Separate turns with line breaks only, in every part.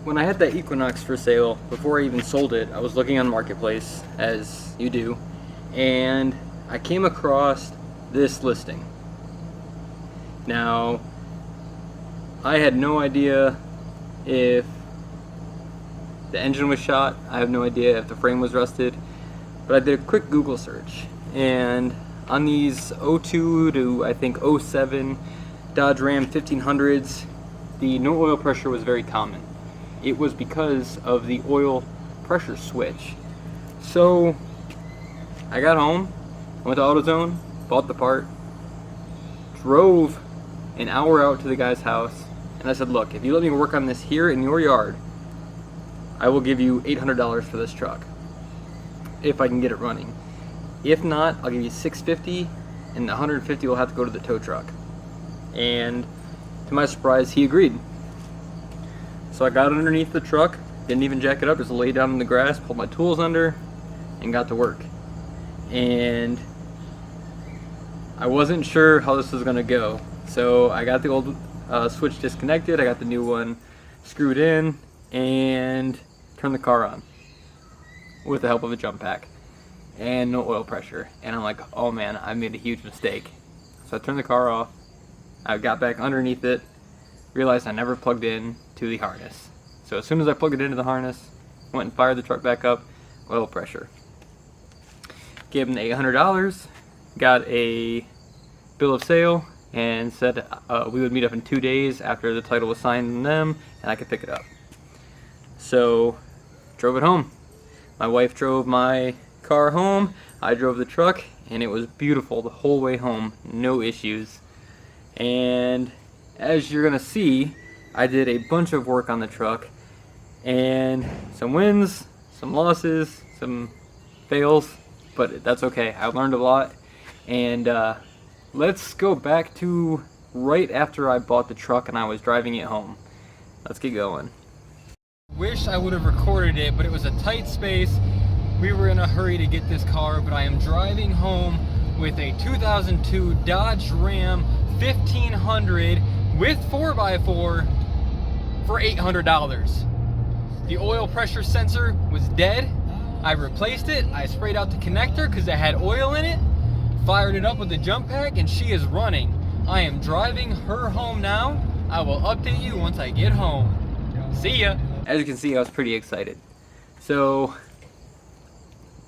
When I had that Equinox for sale, before I even sold it, I was looking on Marketplace, as you do, and I came across this listing. Now, I had no idea if the engine was shot, I have no idea if the frame was rusted, but I did a quick Google search, and on these 02 to I think 07 Dodge Ram 1500s, the no oil pressure was very common. It was because of the oil pressure switch. So I got home, went to AutoZone, bought the part, drove an hour out to the guy's house, and I said, look, if you let me work on this here in your yard, I will give you $800 for this truck if I can get it running. If not, I'll give you $650, and $150 will have to go to the tow truck. And to my surprise, he agreed. So I got underneath the truck, didn't even jack it up, just laid down in the grass, pulled my tools under, and got to work. And I wasn't sure how this was gonna go. So I got the old switch disconnected, I got the new one screwed in, and turned the car on with the help of a jump pack and no oil pressure. And I'm like, oh man, I made a huge mistake. So I turned the car off, I got back underneath it, realized I never plugged in to the harness. So as soon as I plugged it into the harness, went and fired the truck back up, oil pressure. Gave him the $800, got a bill of sale, and said we would meet up in 2 days after the title was signed on them, and I could pick it up. So, drove it home. My wife drove my car home, I drove the truck, and it was beautiful the whole way home, no issues. And as you're gonna see, I did a bunch of work on the truck, and some wins, some losses, some fails, but that's okay. I learned a lot. And let's go back to right after I bought the truck and I was driving it home. Let's get going. Wish I would have recorded it, but it was a tight space. We were in a hurry to get this car, but I am driving home with a 2002 Dodge Ram 1500 with 4x4 for $800. The oil pressure sensor was dead. I replaced it. I sprayed out the connector because it had oil in it, fired it up with the jump pack, and she is running. I am driving her home now. I will update you once I get home. See ya. As you can see, I was pretty excited. So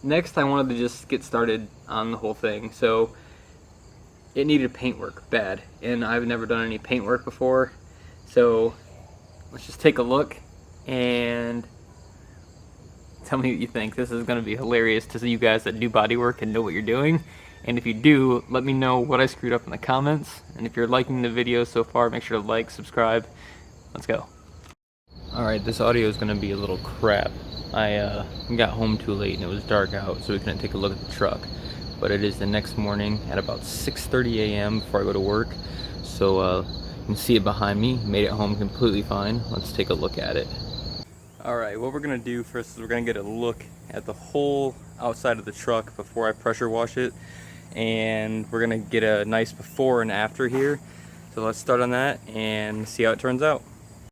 next I wanted to just get started on the whole thing. So it needed paint work bad, and I've never done any paint work before. So let's just take a look and tell me what you think. This is going to be hilarious to you guys that do body work and know what you're doing. And if you do, let me know what I screwed up in the comments. And if you're liking the video so far, make sure to like, subscribe. Let's go. Alright, this audio is going to be a little crap. I got home too late and it was dark out, so we couldn't take a look at the truck. But it is the next morning at about 6:30 a.m. before I go to work. So you can see it behind me. Made it home completely fine. Let's take a look at it. Alright, what we're going to do first is we're going to get a look at the whole outside of the truck before I pressure wash it. And we're going to get a nice before and after here. So let's start on that and see how it turns out.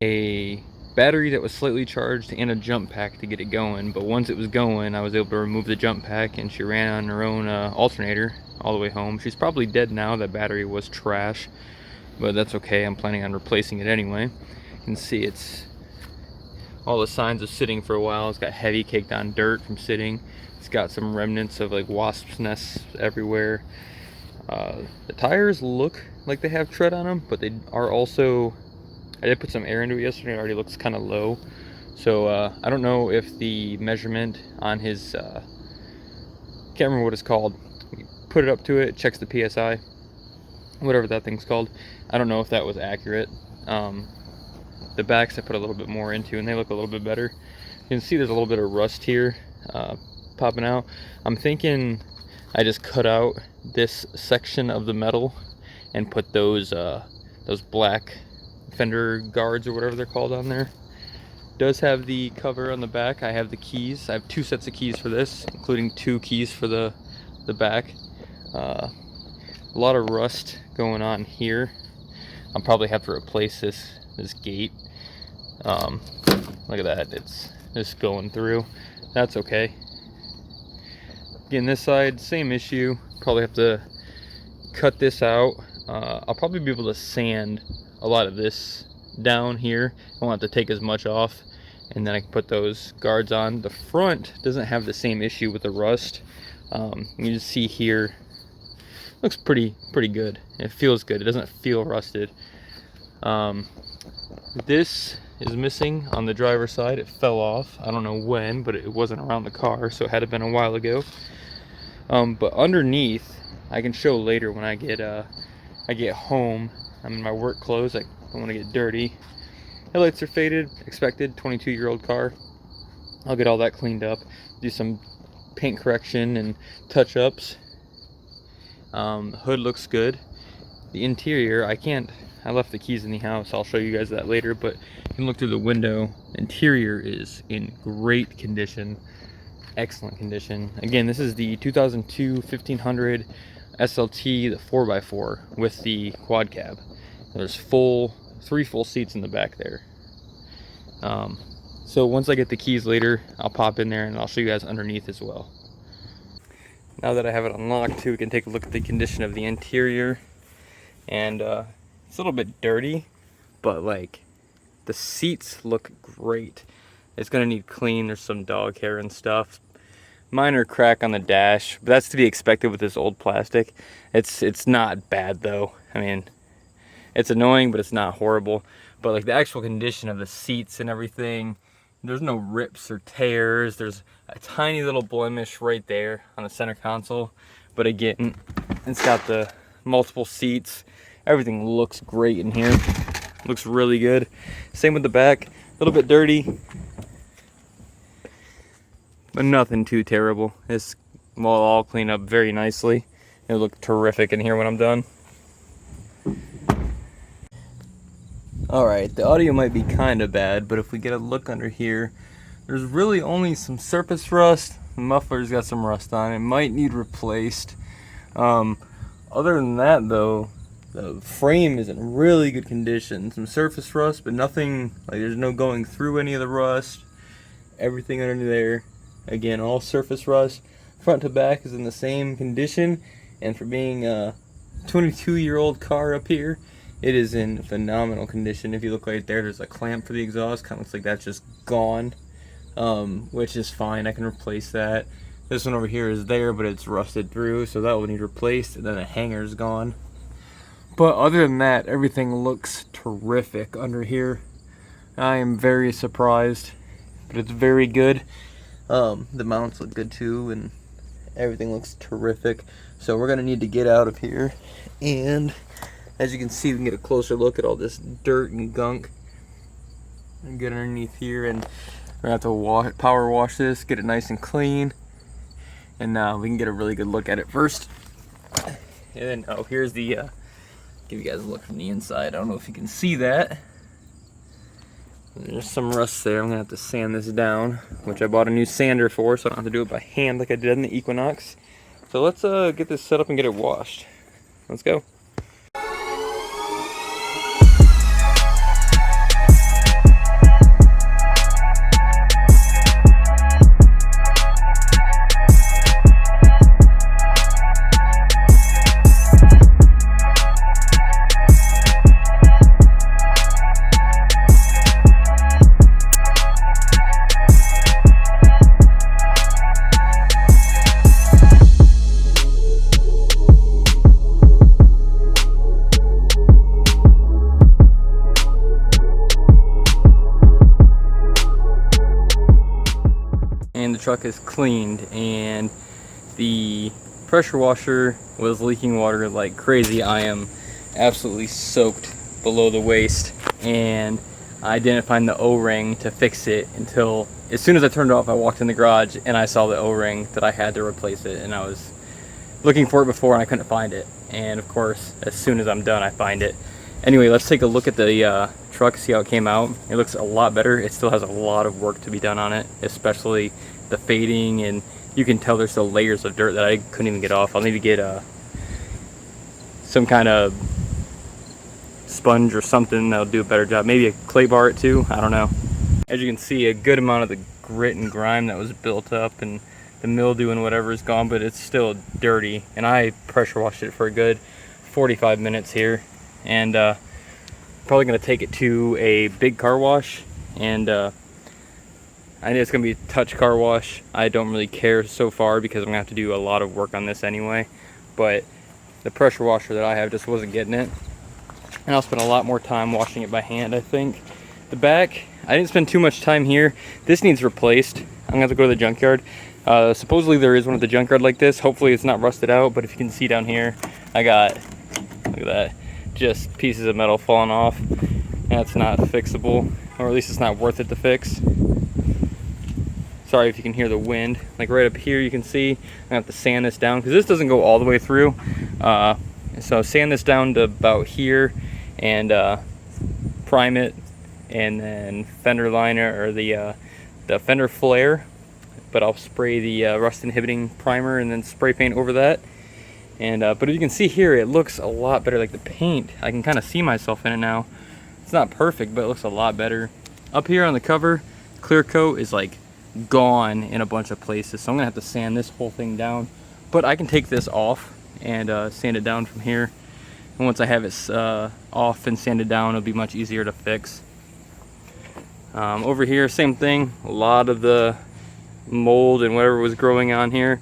A battery that was slightly charged and a jump pack to get it going, but once it was going I was able to remove the jump pack and she ran on her own alternator all the way home. She's probably dead now. That battery was trash, but that's okay. I'm planning on replacing it anyway. You can see it's all the signs of sitting for a while. It's got heavy caked on dirt from sitting. It's got some remnants of like wasps nests everywhere. The tires look like they have tread on them, but they are also, I did put some air into it yesterday. It already looks kind of low. So I don't know if the measurement on his, can't remember what it's called. You put it up to it, checks the PSI, whatever that thing's called. I don't know if that was accurate. The backs I put a little bit more into and they look a little bit better. You can see there's a little bit of rust here popping out. I'm thinking I just cut out this section of the metal and put those black fender guards or whatever they're called on there. Does have the cover on the back. I have the keys. I have 2 sets of keys for this, including 2 keys for the back. A lot of rust going on here. I'll probably have to replace this gate. Look at that, it's just going through. That's okay. Again, this side, same issue. Probably have to cut this out. I'll probably be able to sand a lot of this down here. I won't have to take as much off, and then I can put those guards on. The front doesn't have the same issue with the rust. You can just see here, looks pretty good. It feels good. It doesn't feel rusted. This is missing on the driver's side. It fell off. I don't know when, but it wasn't around the car, so it had to have been a while ago. But underneath, I can show later when I get home. I'm in my work clothes. I don't want to get dirty. Headlights are faded. Expected. 22-year-old car. I'll get all that cleaned up. Do some paint correction and touch-ups. Hood looks good. The interior, I left the keys in the house. I'll show you guys that later, but you can look through the window. Interior is in great condition. Excellent condition. Again, this is the 2002 1500 SLT, the 4x4 with the quad cab. There's 3 full seats in the back there. So once I get the keys later, I'll pop in there and I'll show you guys underneath as well. Now that I have it unlocked too, we can take a look at the condition of the interior. And it's a little bit dirty, but like the seats look great. It's gonna need clean. There's some dog hair and stuff. Minor crack on the dash, but that's to be expected with this old plastic. It's not bad though. I mean, it's annoying, but it's not horrible. But like the actual condition of the seats and everything, there's no rips or tears. There's a tiny little blemish right there on the center console, but again, it's got the multiple seats. Everything looks great in here. Looks really good. Same with the back. A little bit dirty, but nothing too terrible. This will all clean up very nicely. It'll look terrific in here when I'm done. Alright, the audio might be kind of bad, but if we get a look under here, there's really only some surface rust. The muffler's got some rust on it. It might need replaced. Other than that though, the frame is in really good condition. Some surface rust, but nothing, like there's no going through any of the rust. Everything under there, again, all surface rust. Front to back is in the same condition, and for being a 22-year-old car up here, it is in phenomenal condition. If you look right there, there's a clamp for the exhaust. Kind of looks like that's just gone, which is fine. I can replace that. This one over here is there, but it's rusted through, so that will need replaced, and then the hanger's gone. But other than that, everything looks terrific under here. I am very surprised, but it's very good. The mounts look good too, and everything looks terrific. So we're gonna need to get out of here, and as you can see, we can get a closer look at all this dirt and gunk and get underneath here, and we're gonna have to power wash this, get it nice and clean, and we can get a really good look at it first. And then, oh, here's the give you guys a look from the inside. I don't know if you can see that. There's some rust there. I'm gonna have to sand this down, which I bought a new sander for, so I don't have to do it by hand like I did in the Equinox. So let's get this set up and get it washed. Let's go. And the truck is cleaned, and the pressure washer was leaking water like crazy. I am absolutely soaked below the waist, and I didn't find the O-ring to fix it until as soon as I turned it off. I walked in the garage and I saw the O-ring that I had to replace it, and I was looking for it before and I couldn't find it, and of course as soon as I'm done I find it. Anyway, let's take a look at the truck, see how it came out. It looks a lot better. It still has a lot of work to be done on it, especially the fading, and you can tell there's still layers of dirt that I couldn't even get off. I'll need to get some kind of sponge or something that'll do a better job. Maybe a clay bar it too, I don't know. As you can see, a good amount of the grit and grime that was built up and the mildew and whatever is gone, but it's still dirty. And I pressure washed it for a good 45 minutes here, and probably gonna take it to a big car wash, and I think it's gonna be a touch car wash. I don't really care so far because I'm gonna have to do a lot of work on this anyway, but the pressure washer that I have just wasn't getting it, and I'll spend a lot more time washing it by hand, I think. The back, I didn't spend too much time here. This needs replaced. I'm gonna have to go to the junkyard. Supposedly there is one at the junkyard like this. Hopefully it's not rusted out, but if you can see down here, I got, look at that, just pieces of metal falling off. That's not fixable, or at least it's not worth it to fix. Sorry if you can hear the wind. Like right up here you can see, I have to sand this down because this doesn't go all the way through. So sand this down to about here and prime it, and then fender liner, or the fender flare, but I'll spray the rust inhibiting primer and then spray paint over that. And but as you can see here, it looks a lot better. Like the paint, I can kind of see myself in it now. It's not perfect, but it looks a lot better. Up here on the cover, clear coat is like gone in a bunch of places, so I'm gonna have to sand this whole thing down. But I can take this off and sand it down from here, and once I have it off and sanded down, it'll be much easier to fix. Over here, same thing. A lot of the mold and whatever was growing on here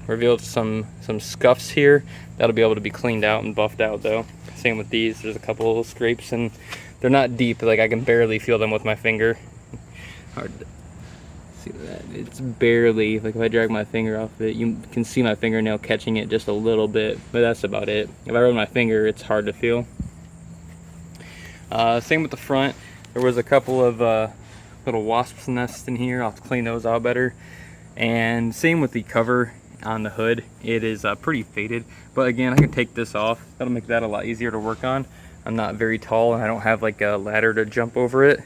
revealed some scuffs here. That'll be able to be cleaned out and buffed out though. Same with these. There's a couple little scrapes and they're not deep, like I can barely feel them with my finger. Hard to see that. It's barely, like if I drag my finger off it, you can see my fingernail catching it just a little bit, but that's about it. If I rub my finger, it's hard to feel. Same with the front. There was a couple of little wasps nests in here. I'll have to clean those out better. And same with the cover on the hood. It is pretty faded, but again, I can take this off. That'll make that a lot easier to work on. I'm not very tall and I don't have like a ladder to jump over it.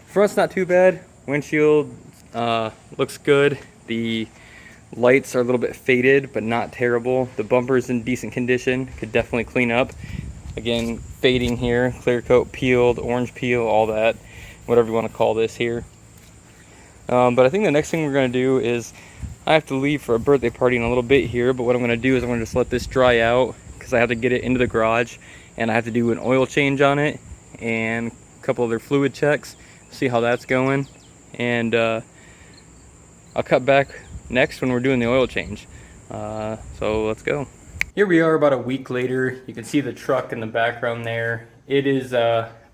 Front's not too bad. Windshield looks good. The lights are a little bit faded, but not terrible. The bumper's in decent condition. Could definitely clean up. Again, fading here, clear coat peeled, orange peel, all that, whatever you want to call this here. But I think the next thing we're going to do is, I have to leave for a birthday party in a little bit here, but what I'm going to do is I'm going to just let this dry out because I have to get it into the garage, and I have to do an oil change on it and a couple other fluid checks, see how that's going, and I'll cut back next when we're doing the oil change. So let's go. Here we are about a week later. You can see the truck in the background there. It has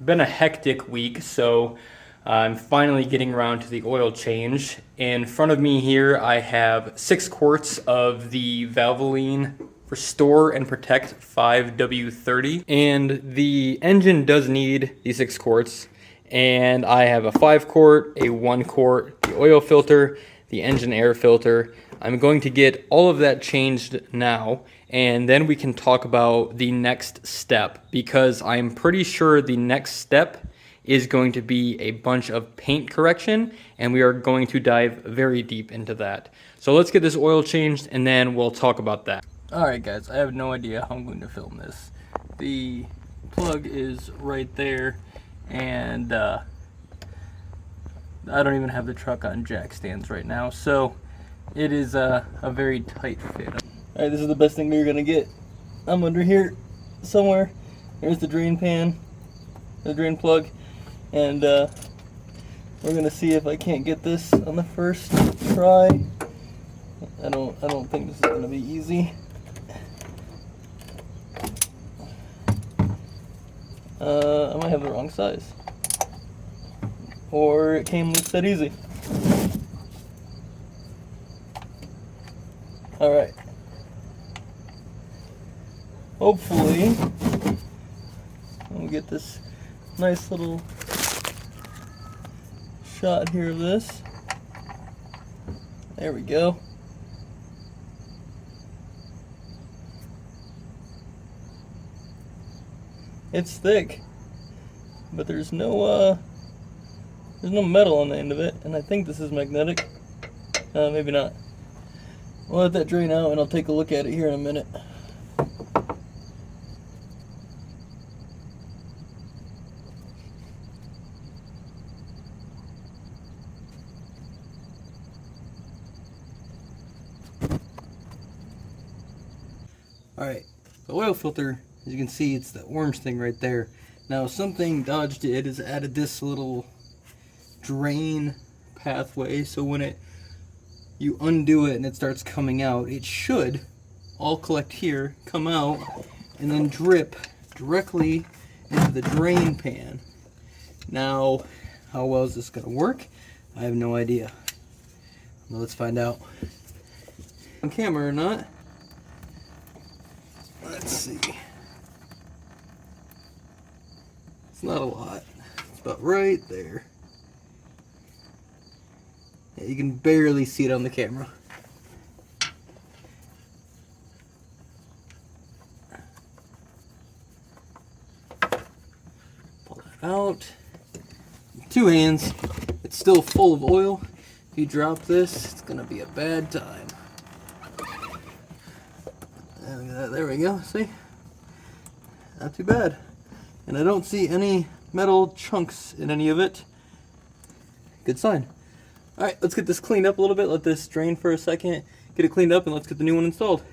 been a hectic week, so I'm finally getting around to the oil change. In front of me here, I have 6 quarts of the Valvoline Restore and Protect 5W30. And the engine does need the 6 quarts. And I have a 5 quart, a 1 quart, the oil filter, the engine air filter. I'm going to get all of that changed now, and then we can talk about the next step, because I'm pretty sure the next step is going to be a bunch of paint correction, and we are going to dive very deep into that. So let's get this oil changed and then we'll talk about that. Alright guys, I have no idea how I'm going to film this. The plug is right there, and I don't even have the truck on jack stands right now, so it is a very tight fit. Alright, this is the best thing you're gonna get. I'm under here somewhere. There's the drain pan, the drain plug, and we're gonna see if I can't get this on the first try. I don't think this is gonna be easy. I might have the wrong size, or it came loose that easy. All right. Hopefully, we'll get this nice little shot here of this. There we go. It's thick, but there's no metal on the end of it, and I think this is magnetic. Maybe not. I'll let that drain out and I'll take a look at it here in a minute.
Alright, the oil filter, as you can see, it's the orange thing right there. Now something Dodge did is added this little drain pathway, so when you undo it and it starts coming out, it should all collect here, come out, and then drip directly into the drain pan. Now, how well is this going to work? I have no idea. Well, let's find out. On camera or not? Let's see. It's not a lot. It's about right there. Yeah, you can barely see it on the camera. Pull that out. Two hands. It's still full of oil. If you drop this, it's gonna be a bad time. There we go, see? Not too bad. And I don't see any metal chunks in any of it. Good sign. Alright, let's get this cleaned up a little bit, let this drain for a second, get it cleaned up, and let's get the new one installed.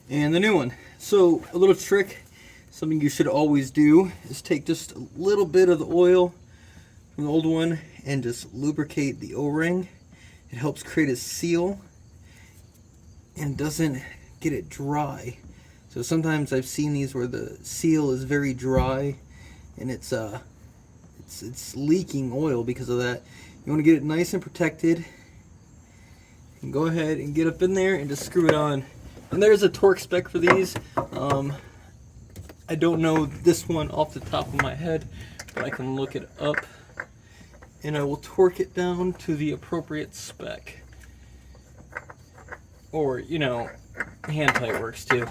And the new one. So, a little trick, something you should always do, is take just a little bit of the oil from the old one and just lubricate the O-ring. It helps create a seal and doesn't get it dry. So sometimes I've seen these where the seal is very dry and it's leaking oil because of that. You want to get it nice and protected, and go ahead and get up in there and just screw it on. And there's a torque spec for these. I don't know this one off the top of my head, but I can look it up and I will torque it down to the appropriate spec. Or, you know, hand tight works too.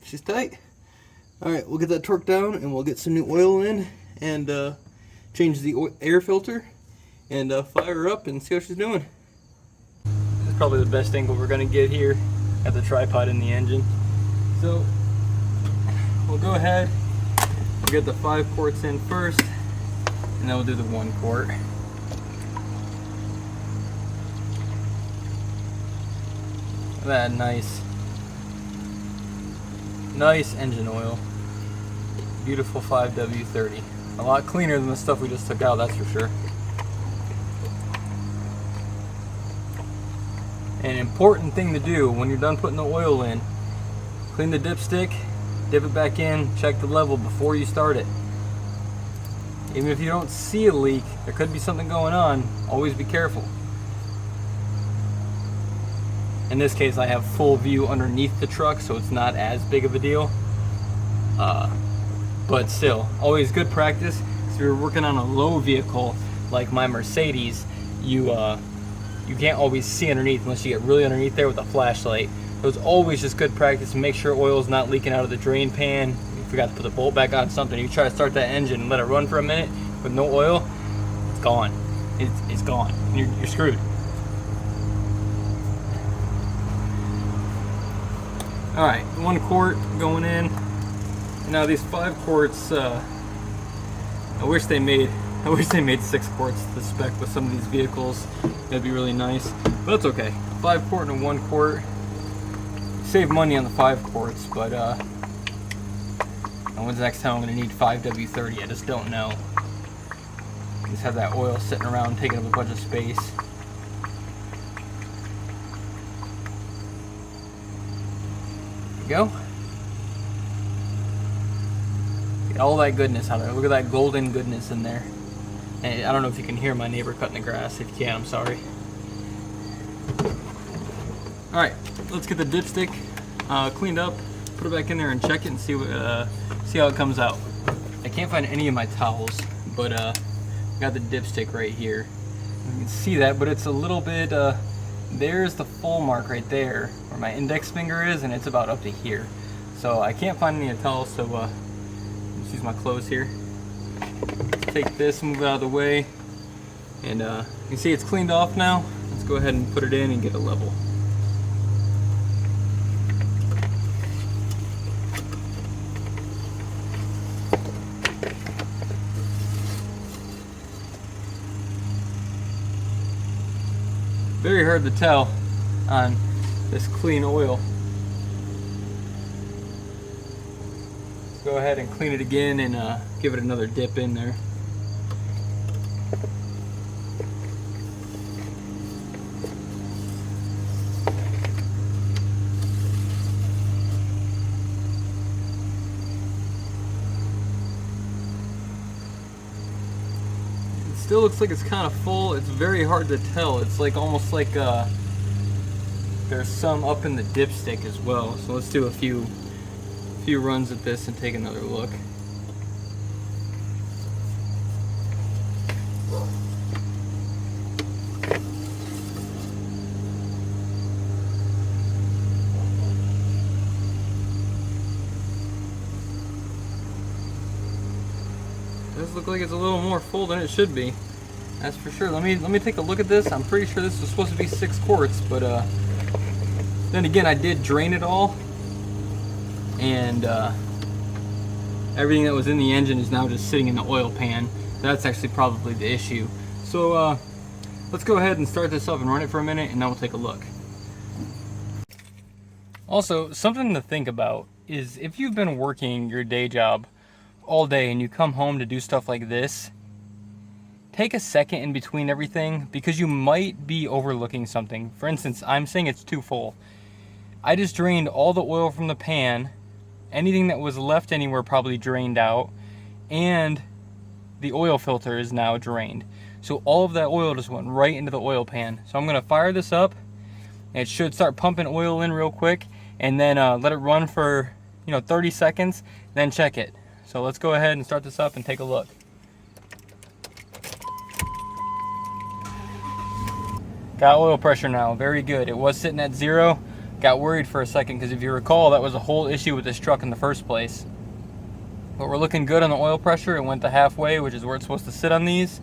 She's tight. Alright, we'll get that torqued down and we'll get some new oil in and change the air filter and fire her up and see how she's doing. This is probably the best angle we're going to get here at the tripod in the engine. So we'll go ahead, we'll get the 5 quarts in first, and then we'll do the 1 quart. Look at that nice engine oil. Beautiful 5W30. A lot cleaner than the stuff we just took out, that's for sure. An important thing to do when you're done putting the oil in, clean the dipstick, dip it back in, check the level before you start it. Even if you don't see a leak, there could be something going on, always be careful. In this case, I have full view underneath the truck, so it's not as big of a deal. But still, always good practice. If you're working on a low vehicle like my Mercedes, you can't always see underneath unless you get really underneath there with a flashlight. So it's always just good practice to make sure oil is not leaking out of the drain pan. You forgot to put the bolt back on something. You try to start that engine and let it run for a minute with no oil, it's gone. It's gone. You're screwed. Alright, 1 quart going in. And now these 5 quarts, I wish they made 6 quarts to spec with some of these vehicles. That'd be really nice. But that's okay. 5 quart and a 1 quart. Save money on the 5 quarts, but when's the next time I'm going to need 5W30? I just don't know. Just have that oil sitting around taking up a bunch of space. Go. Get all that goodness out of there. Look at that golden goodness in there. And I don't know if you can hear my neighbor cutting the grass. If you can, I'm sorry. Alright, let's get the dipstick cleaned up, put it back in there and check it and see how it comes out. I can't find any of my towels, but I got the dipstick right here. You can see that, but it's a little bit, there's the full mark right there where my index finger is, and it's about up to here.
So I can't find any towels, so let's use my clothes here. Take this, move it out of the way, and you can see it's cleaned off now. Let's go ahead and put it in and get it level. Very hard to tell on this clean oil. Let's go ahead and clean it again and give it another dip in there. Still looks like it's kind of full. It's very hard to tell. It's like almost like there's some up in the dipstick as well. So let's do a few runs at this and take another look. Does look like it's a little more full than it should be. That's for sure. Let me take a look at this. I'm pretty sure this was supposed to be 6 quarts, but then again, I did drain it all, and everything that was in the engine is now just sitting in the oil pan. That's actually probably the issue. So let's go ahead and start this up and run it for a minute, and then we'll take a look. Also, something to think about is if you've been working your day job all day and you come home to do stuff like this, take a second in between everything, because you might be overlooking something. For instance, I'm saying it's too full. I just drained all the oil from the pan. Anything that was left anywhere probably drained out, and the oil filter is now drained. So all of that oil just went right into the oil pan. So I'm gonna fire this up. It should start pumping oil in real quick, and then let it run for 30 seconds, then check it. So let's go ahead and start this up and take a look. Got oil pressure now, very good. It was sitting at 0. Got worried for a second because if you recall, that was the whole issue with this truck in the first place. But we're looking good on the oil pressure. It went to halfway, which is where it's supposed to sit on these.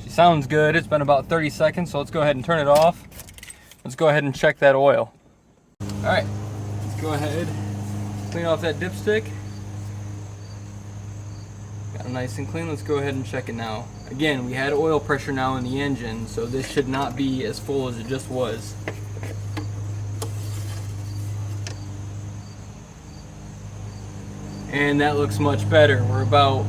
She sounds good. It's been about 30 seconds, so let's go ahead and turn it off. Let's go ahead and check that oil. All right, let's go ahead, clean off that dipstick. Got it nice and clean. Let's go ahead and check it now. Again, we had oil pressure now in the engine, so this should not be as full as it just was. And that looks much better. We're about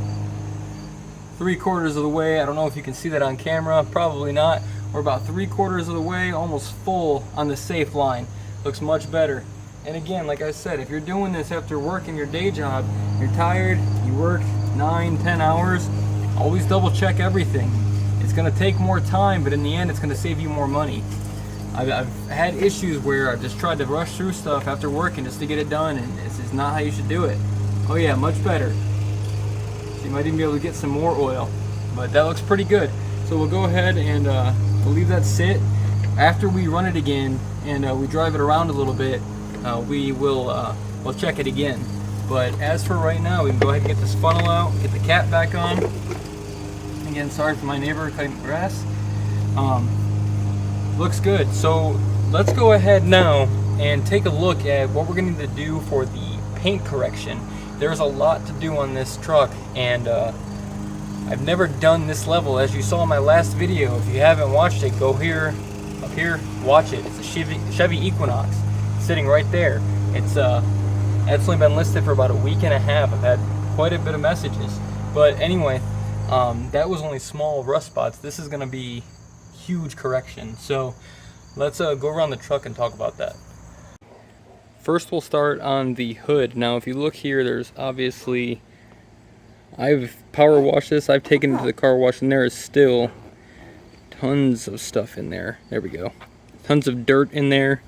3/4 of the way. I don't know if you can see that on camera, probably not. We're about 3/4 of the way, almost full on the safe line. Looks much better. And again, like I said, if you're doing this after working your day job, you're tired, you work 9-10 hours, always double check everything. It's gonna take more time, but in the end it's gonna save you more money. I've had issues where I've just tried to rush through stuff after working just to get it done, and this is not how you should do it. Oh yeah, much better. So you might even be able to get some more oil, but that looks pretty good. So we'll go ahead and we'll leave that sit. After we run it again and we drive it around a little bit, we'll check it again. But as for right now, we can go ahead and get this funnel out, get the cap back on. Again, sorry for my neighbor cutting the grass. Looks good. So let's go ahead now and take a look at what we're going to do for the paint correction. There's a lot to do on this truck, and I've never done this level. As you saw in my last video, if you haven't watched it, go here, up here, watch it. It's a Chevy Equinox sitting right there. It's only been listed for about a week and a half. I've had quite a bit of messages, but anyway, that was only small rust spots. This is going to be huge correction. So let's go around the truck and talk about that. First, we'll start on the hood. Now, if you look here, there's obviously, I've power washed this. I've taken it to the car wash, and there is still tons of stuff in there. There we go. Tons of dirt in there.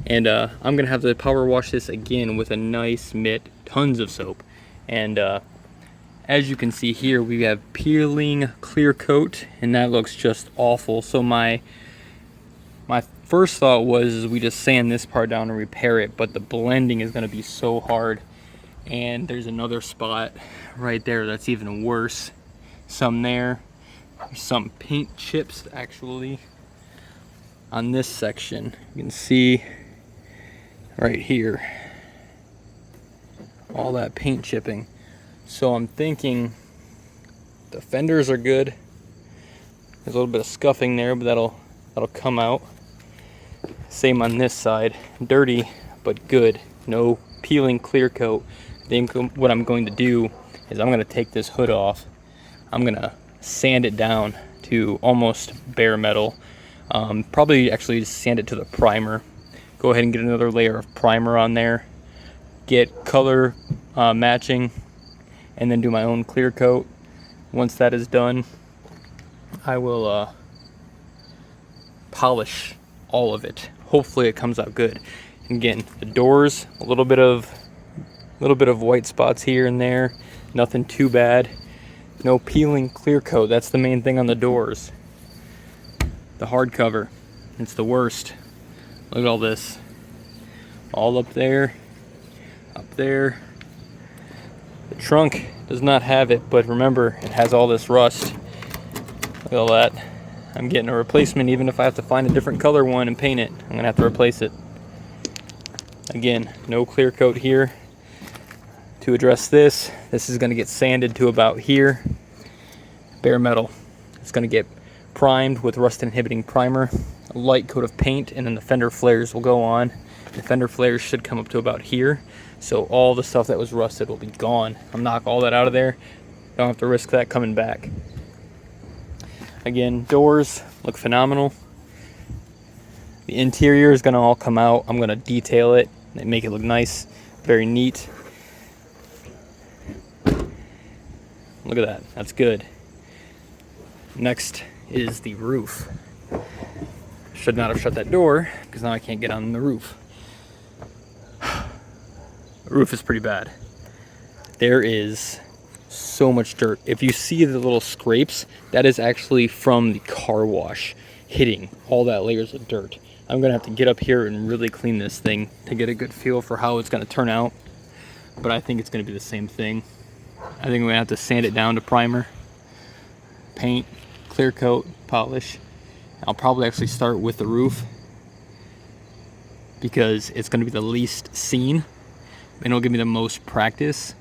And I'm gonna have to power wash this again with a nice mitt, tons of soap. And as you can see here, we have peeling clear coat, and that looks just awful. So my first thought was we just sand this part down and repair it, but the blending is going to be so hard. And there's another spot right there that's even worse. Some there. There's some paint chips actually on this section. You can see right here all that paint chipping. So I'm thinking the fenders are good. There's a little bit of scuffing there, but that'll come out. Same on this side. Dirty but good. No peeling clear coat. I think what I'm going to do is I'm going to take this hood off. I'm going to sand it down to almost bare metal. Probably actually sand it to the primer. Go ahead and get another layer of primer on there. Get color matching, and then do my own clear coat. Once that is done, I will polish all of it. Hopefully it comes out good. And again, the doors, a little bit of white spots here and there, nothing too bad. No peeling clear coat. That's the main thing on the doors. The hardcover, it's the worst. Look at all this, all up there, up there. The trunk does not have it, but remember, it has all this rust. Look at all that. I'm getting a replacement. Even if I have to find a different color one and paint it, I'm gonna have to replace it. Again, no clear coat here. To address this is gonna get sanded to about here. Bare metal. It's gonna get primed with rust inhibiting primer, a light coat of paint, and then the fender flares will go on. The fender flares should come up to about here, so all the stuff that was rusted will be gone. I'll knock all that out of there. Don't have to risk that coming back. Again, doors look phenomenal. The interior is gonna all come out. I'm gonna detail it and make it look nice, very neat. Look at that, that's good. Next is the roof. Should not have shut that door because now I can't get on the roof. The roof is pretty bad. There is so much dirt. If you see the little scrapes, that is actually from the car wash hitting all that layers of dirt. I'm gonna have to get up here and really clean this thing to get a good feel for how it's gonna turn out. But I think it's gonna be the same thing. I think I'm gonna have to sand it down to primer, paint, clear coat, polish. I'll probably actually start with the roof because it's going to be the least seen and it'll give me the most practice,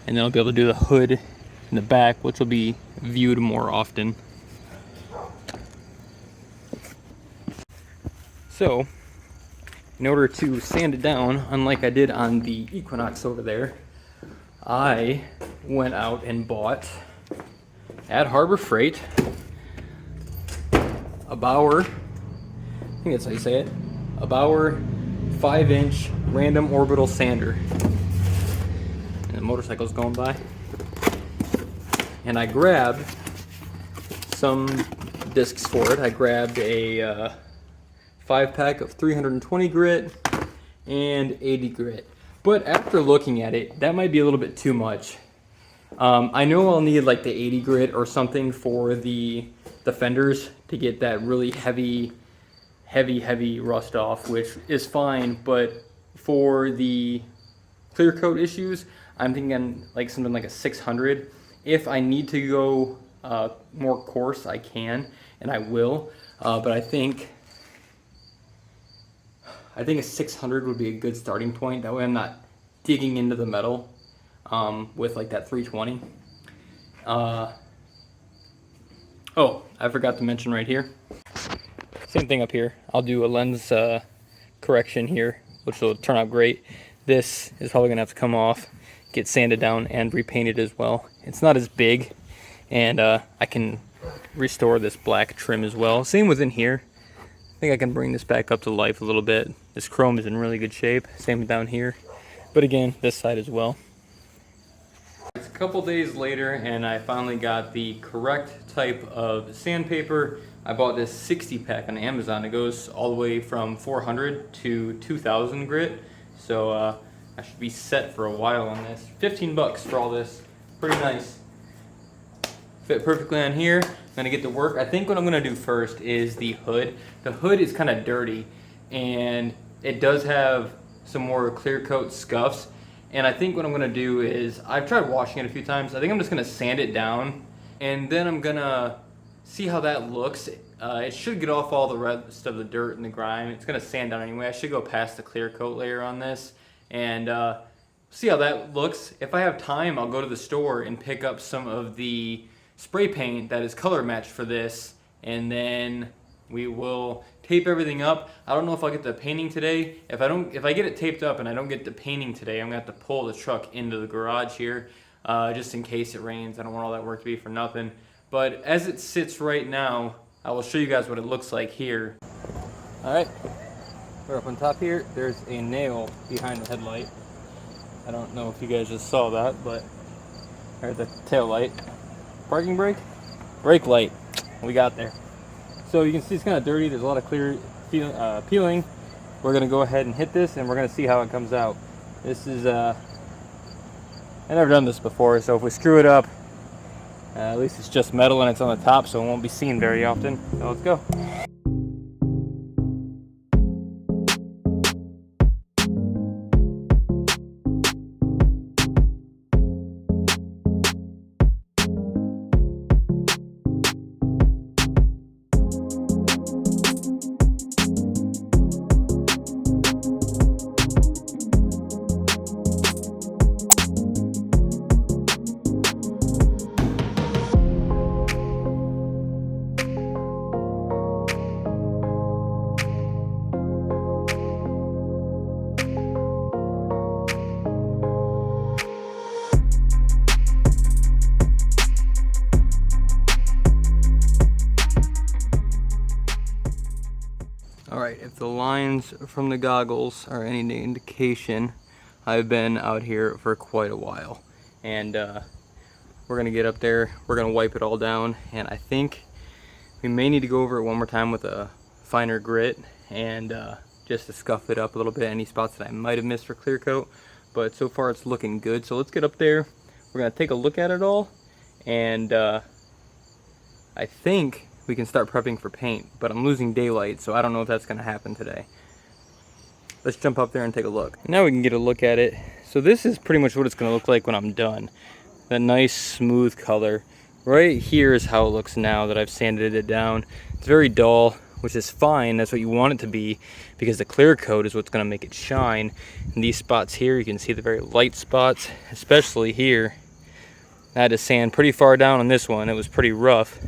and then I'll be able to do the hood in the back, which will be viewed more often. So in order to sand it down, unlike I did on the Equinox over there, I went out and bought at Harbor Freight a Bauer, I think that's how you say it, a Bauer 5-inch random orbital sander. And the motorcycle's going by. And I grabbed some discs for it. I grabbed a 5-pack of 320 grit and 80 grit. But after looking at it, that might be a little bit too much. I know I'll need like the 80 grit or something for the fenders to get that really heavy rust off, which is fine, but for the clear coat issues, I'm thinking like something like a 600. If I need to go more coarse, I can, and I will, but I think a 600 would be a good starting point. That way I'm not digging into the metal with like that 320. Oh, I forgot to mention right here. Same thing up here. I'll do a lens correction here, which will turn out great. This is probably gonna have to come off, get sanded down, and repainted as well. It's not as big, and I can restore this black trim as well. Same within here. I think I can bring this back up to life a little bit. This chrome is in really good shape. Same down here. But again, this side as well. It's a couple days later, and I finally got the correct type of sandpaper. I bought this 60-pack on Amazon. It goes all the way from 400 to 2000 grit. So I should be set for a while on this. 15 bucks for all this. Pretty nice. Fit perfectly on here. gonna get to work. I think what I'm gonna do first is the hood. The hood is kind of dirty, and it does have some more clear coat scuffs. And I think what I'm gonna do is, I've tried washing it a few times. I think I'm just gonna sand it down, and then I'm gonna see how that looks. It should get off all the rest of the dirt and the grime. It's gonna sand down anyway. I should go past the clear coat layer on this, and see how that looks. If I have time, I'll go to the store and pick up some of the spray paint that is color matched for this, and then we will tape everything up. I don't know if I'll get the painting today. If I get it taped up and I don't get the painting today, I'm gonna have to pull the truck into the garage here, just in case it rains. I don't want all that work to be for nothing. But as it sits right now, I will show you guys what it looks like here. All right, we're up on top here. There's a nail behind the headlight. I don't know if you guys just saw that, but there's the tail light. Parking brake? Brake light. We got there. So you can see it's kind of dirty. There's a lot of clear peeling. We're gonna go ahead and hit this, and we're gonna see how it comes out. This is I've never done this before, so if we screw it up, at least it's just metal and it's on the top, so it won't be seen very often. So let's go. Alright, if the lines from the goggles are any indication, I've been out here for quite a while. And we're going to get up there, we're going to wipe it all down, and I think we may need to go over it one more time with a finer grit, and just to scuff it up a little bit, any spots that I might have missed for clear coat. But so far it's looking good, so let's get up there. We're going to take a look at it all, and I think we can start prepping for paint, but I'm losing daylight, so I don't know if that's gonna happen today. Let's jump up there and take a look. Now we can get a look at it. So this is pretty much what it's gonna look like when I'm done. That nice smooth color. Right here is how it looks now that I've sanded it down. It's very dull, which is fine. That's what you want it to be, because the clear coat is what's gonna make it shine. And these spots here, you can see the very light spots, especially here. I had to sand pretty far down on this one. It was pretty rough.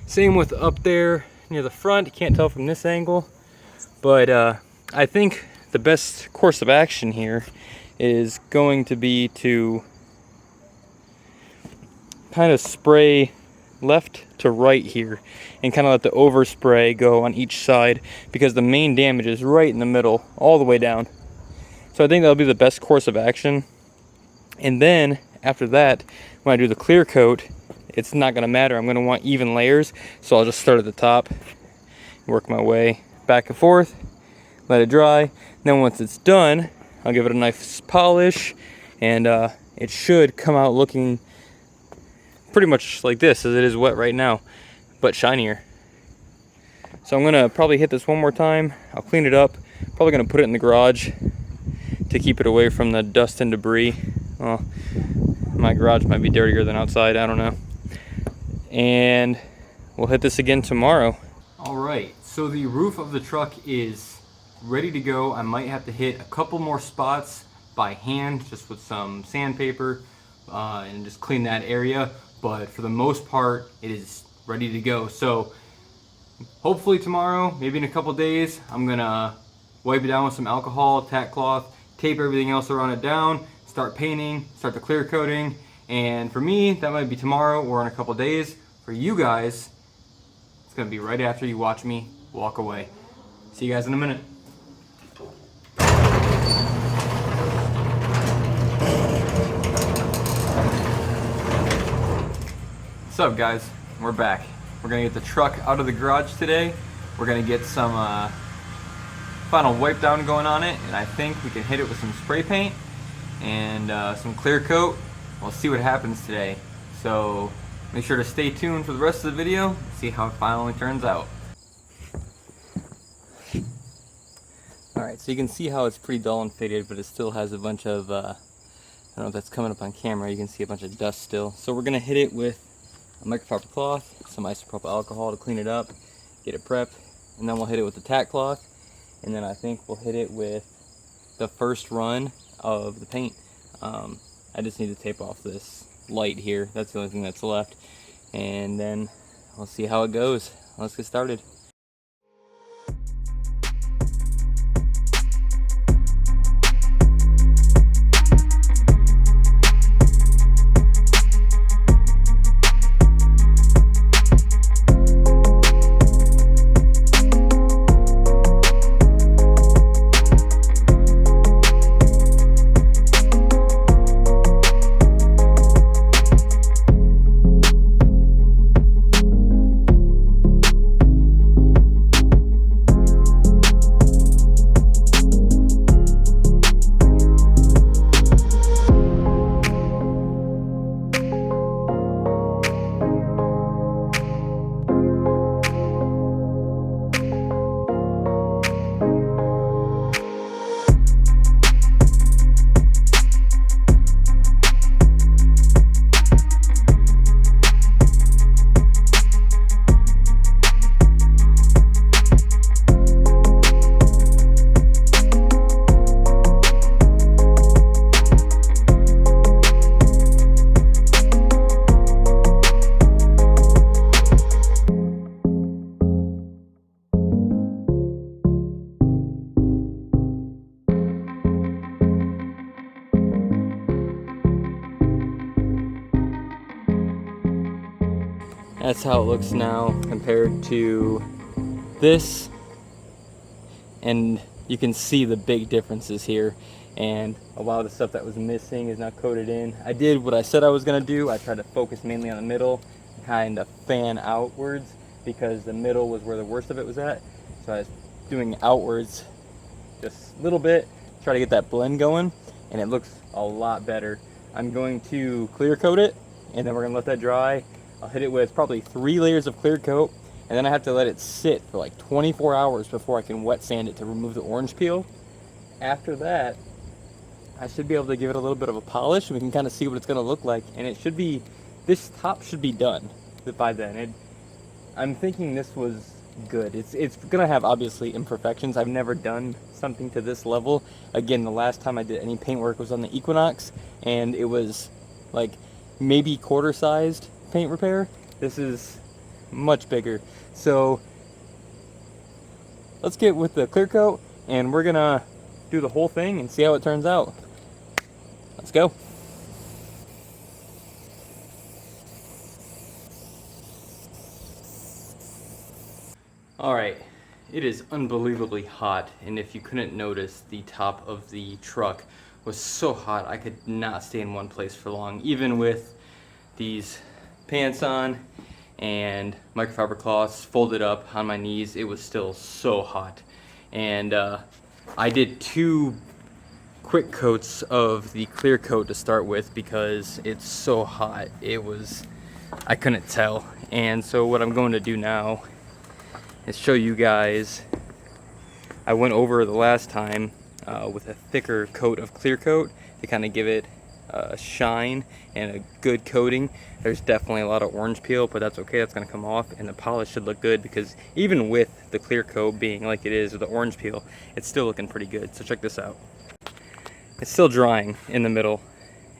Same with up there near the front. You can't tell from this angle, but I think the best course of action here is going to be to kind of spray left to right here and kind of let the overspray go on each side, because the main damage is right in the middle all the way down. So I think that'll be the best course of action. And then after that, when I do the clear coat, it's not going to matter. I'm going to want even layers, so I'll just start at the top, work my way back and forth, let it dry. Then once it's done, I'll give it a nice polish, and it should come out looking pretty much like this, as it is wet right now, but shinier. So I'm going to probably hit this one more time. I'll clean it up. Probably going to put it in the garage to keep it away from the dust and debris. Well, my garage might be dirtier than outside, I don't know. And we'll hit this again tomorrow. Alright, so the roof of the truck is ready to go. I might have to hit a couple more spots by hand, just with some sandpaper, and just clean that area. But for the most part, it is ready to go. So hopefully tomorrow, maybe in a couple days, I'm gonna wipe it down with some alcohol, tack cloth, tape everything else around it down, start painting, start the clear coating. And for me, that might be tomorrow or in a couple days. For you guys, it's gonna be right after you watch me walk away. See you guys in a minute. What's up, guys? We're back. We're gonna get the truck out of the garage today. We're gonna get some final wipe down going on it, and I think we can hit it with some spray paint and some clear coat. We'll see what happens today. So Make sure to stay tuned for the rest of the video, see how it finally turns out. Alright, so you can see how it's pretty dull and faded, but it still has a bunch of, I don't know if that's coming up on camera, you can see a bunch of dust still. So we're going to hit it with a microfiber cloth, some isopropyl alcohol to clean it up, get it prepped, and then we'll hit it with the tack cloth, and then I think we'll hit it with the first run of the paint. I just need to tape off this light here, that's the only thing that's left, and then we'll see how it goes. Let's get started. That's how it looks now compared to this, and you can see the big differences here, and a lot of the stuff that was missing is now coated in. I did what I said I was going to do. I tried to focus mainly on the middle, kind of fan outwards, because the middle was where the worst of it was at. So I was doing outwards just a little bit, try to get that blend going, and it looks a lot better. I'm going to clear coat it, and then we're going to let that dry. I'll hit it with probably 3 layers of clear coat, and then I have to let it sit for like 24 hours before I can wet sand it to remove the orange peel. After that, I should be able to give it a little bit of a polish, and we can kind of see what it's going to look like. And it should be, this top should be done by then. I'm thinking this was good. It's going to have obviously imperfections. I've never done something to this level. Again, the last time I did any paint work was on the Equinox, and it was like maybe quarter-sized paint repair. This is much bigger. So let's get with the clear coat, and we're gonna do the whole thing and see how it turns out. Let's go. Alright, it is unbelievably hot, and if you couldn't notice, the top of the truck was so hot I could not stay in one place for long, even with these pants on and microfiber cloths folded up on my knees. It was still so hot, and I did 2 quick coats of the clear coat to start with because it's so hot. I couldn't tell. And so what I'm going to do now is show you guys. I went over the last time with a thicker coat of clear coat to kind of give it a shine and a good coating. There's definitely a lot of orange peel, but that's okay, that's going to come off, and the polish should look good because even with the clear coat being like it is with the orange peel, it's still looking pretty good. So check this out. It's still drying in the middle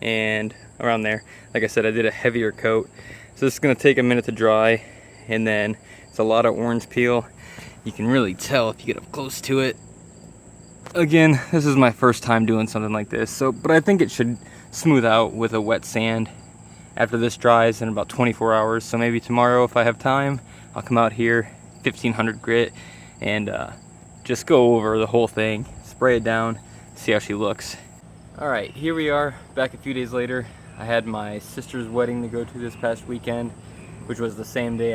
and around there. Like I said, I did a heavier coat, so this is going to take a minute to dry, and then it's a lot of orange peel. You can really tell if you get up close to it. Again, this is my first time doing something like this, but I think it should smooth out with a wet sand after this dries in about 24 hours. So maybe tomorrow, if I have time, I'll come out here 1500 grit and just go over the whole thing, spray it down, see how she looks. Alright, here we are back a few days later. I had my sister's wedding to go to this past weekend, which was the same day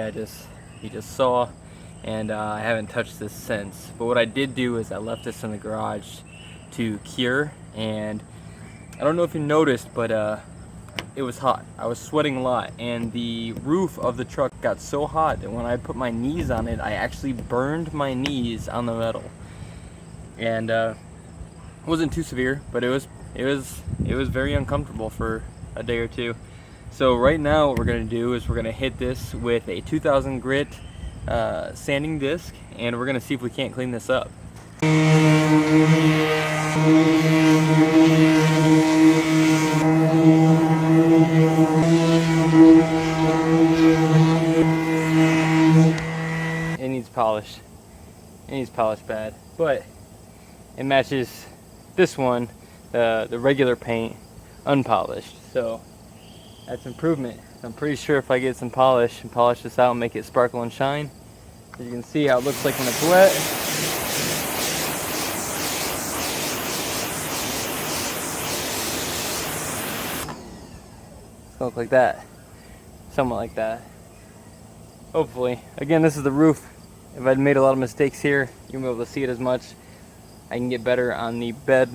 you just saw, and I haven't touched this since. But what I did do is I left this in the garage to cure, and I don't know if you noticed, but it was hot. I was sweating a lot, and the roof of the truck got so hot that when I put my knees on it, I actually burned my knees on the metal. And it wasn't too severe, but it was very uncomfortable for a day or two. So right now what we're gonna do is we're gonna hit this with a 2000 grit sanding disc, and we're gonna see if we can't clean this up. It needs polish. It needs polished bad, but it matches this one, the regular paint, unpolished. So that's improvement. I'm pretty sure if I get some polish and polish this out and make it sparkle and shine, as you can see how it looks like when it's wet. It's gonna look like that, somewhat like that. Hopefully. Again, this is the roof. If I'd made a lot of mistakes here, you won't be able to see it as much. I can get better on the bed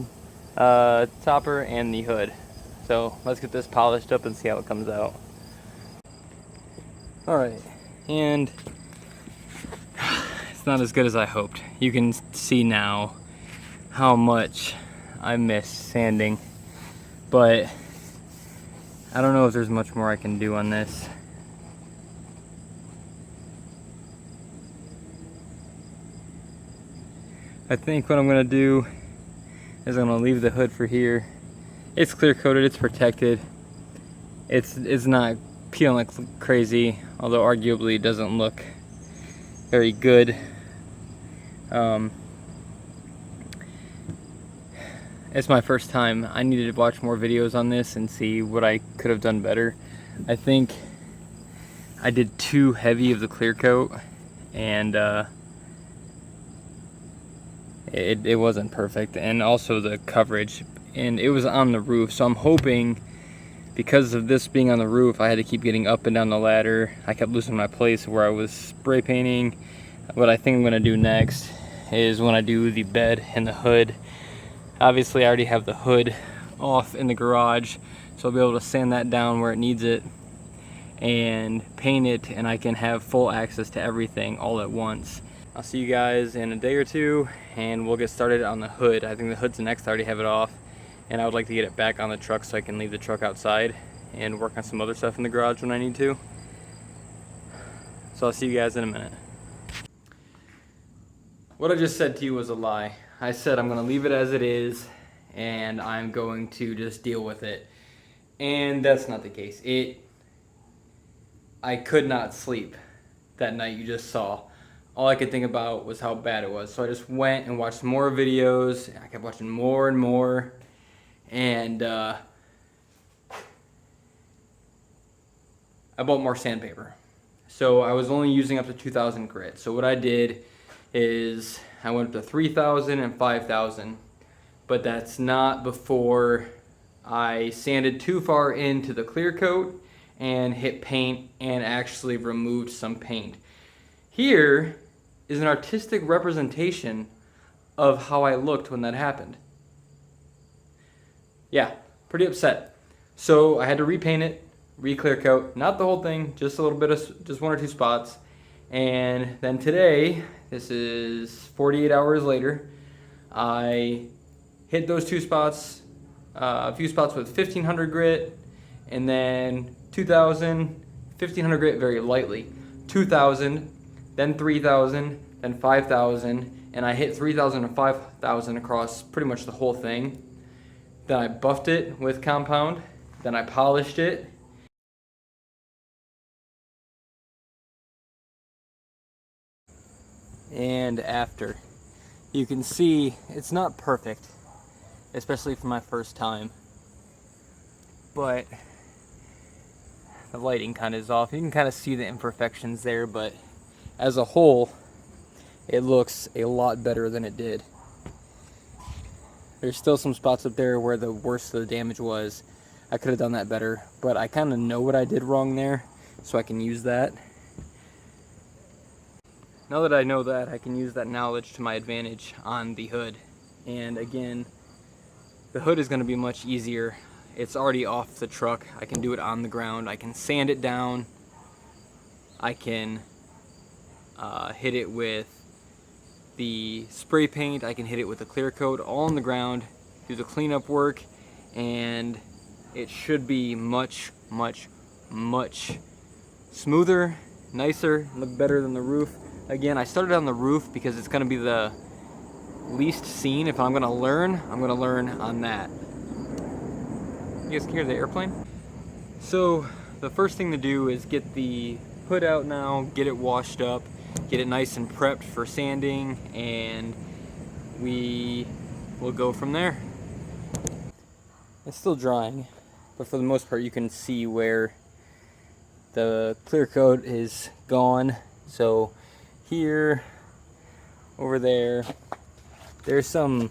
topper and the hood. So let's get this polished up and see how it comes out. Alright, and it's not as good as I hoped. You can see now how much I miss sanding, but I don't know if there's much more I can do on this. I think what I'm gonna do is I'm gonna leave the hood for here. It's clear coated, it's protected. It's not peeling like crazy, although arguably it doesn't look very good. It's my first time. I needed to watch more videos on this and see what I could have done better. I think I did too heavy of the clear coat, and it wasn't perfect, and also the coverage, and it was on the roof, so I'm hoping because of this being on the roof, I had to keep getting up and down the ladder. I kept losing my place where I was spray painting. What I think I'm gonna do next is when I do the bed and the hood, obviously I already have the hood off in the garage, so I'll be able to sand that down where it needs it and paint it, and I can have full access to everything all at once. I'll see you guys in a day or two, and we'll get started on the hood. I think the hood's next. I already have it off, and I would like to get it back on the truck so I can leave the truck outside and work on some other stuff in the garage when I need to. So I'll see you guys in a minute. What I just said to you was a lie. I said I'm gonna leave it as it is, and I'm going to just deal with it. And that's not the case. I could not sleep that night you just saw. All I could think about was how bad it was. So I just went and watched more videos. I kept watching more and more. And I bought more sandpaper. So I was only using up to 2000 grit. So what I did is I went up to 3000 and 5000. But that's not before I sanded too far into the clear coat and hit paint and actually removed some paint. Here is an artistic representation of how I looked when that happened. Yeah, pretty upset. So I had to repaint it, re-clear coat, not the whole thing, just a little bit of, just one or two spots. And then today, this is 48 hours later, I hit those two spots, a few spots with 1500 grit, and then 2000, 1500 grit very lightly, 2000, then 3000, then 5000, and I hit 3000 and 5000 across pretty much the whole thing. Then I buffed it with compound, then I polished it. And after, you can see it's not perfect, especially for my first time, but the lighting kind of is off. You can kind of see the imperfections there, but as a whole, it looks a lot better than it did. There's still some spots up there where the worst of the damage was. I could have done that better, but I kind of know what I did wrong there, so I can use that. Now that I know that, I can use that knowledge to my advantage on the hood. And again, the hood is going to be much easier. it's already off the truck. I can do it on the ground. I can sand it down. I can hit it with the spray paint. I can hit it with the clear coat, all on the ground, do the cleanup work, and it should be much, much, much smoother, nicer, look better than the roof. Again, I started on the roof because it's going to be the least seen. If I'm going to learn, I'm going to learn on that. You guys can hear the airplane? So the first thing to do is get the hood out now, get it washed up, get it nice and prepped for sanding, and we will go from there. It's still drying, but for the most part you can see where the clear coat is gone. So here, over there, there's some,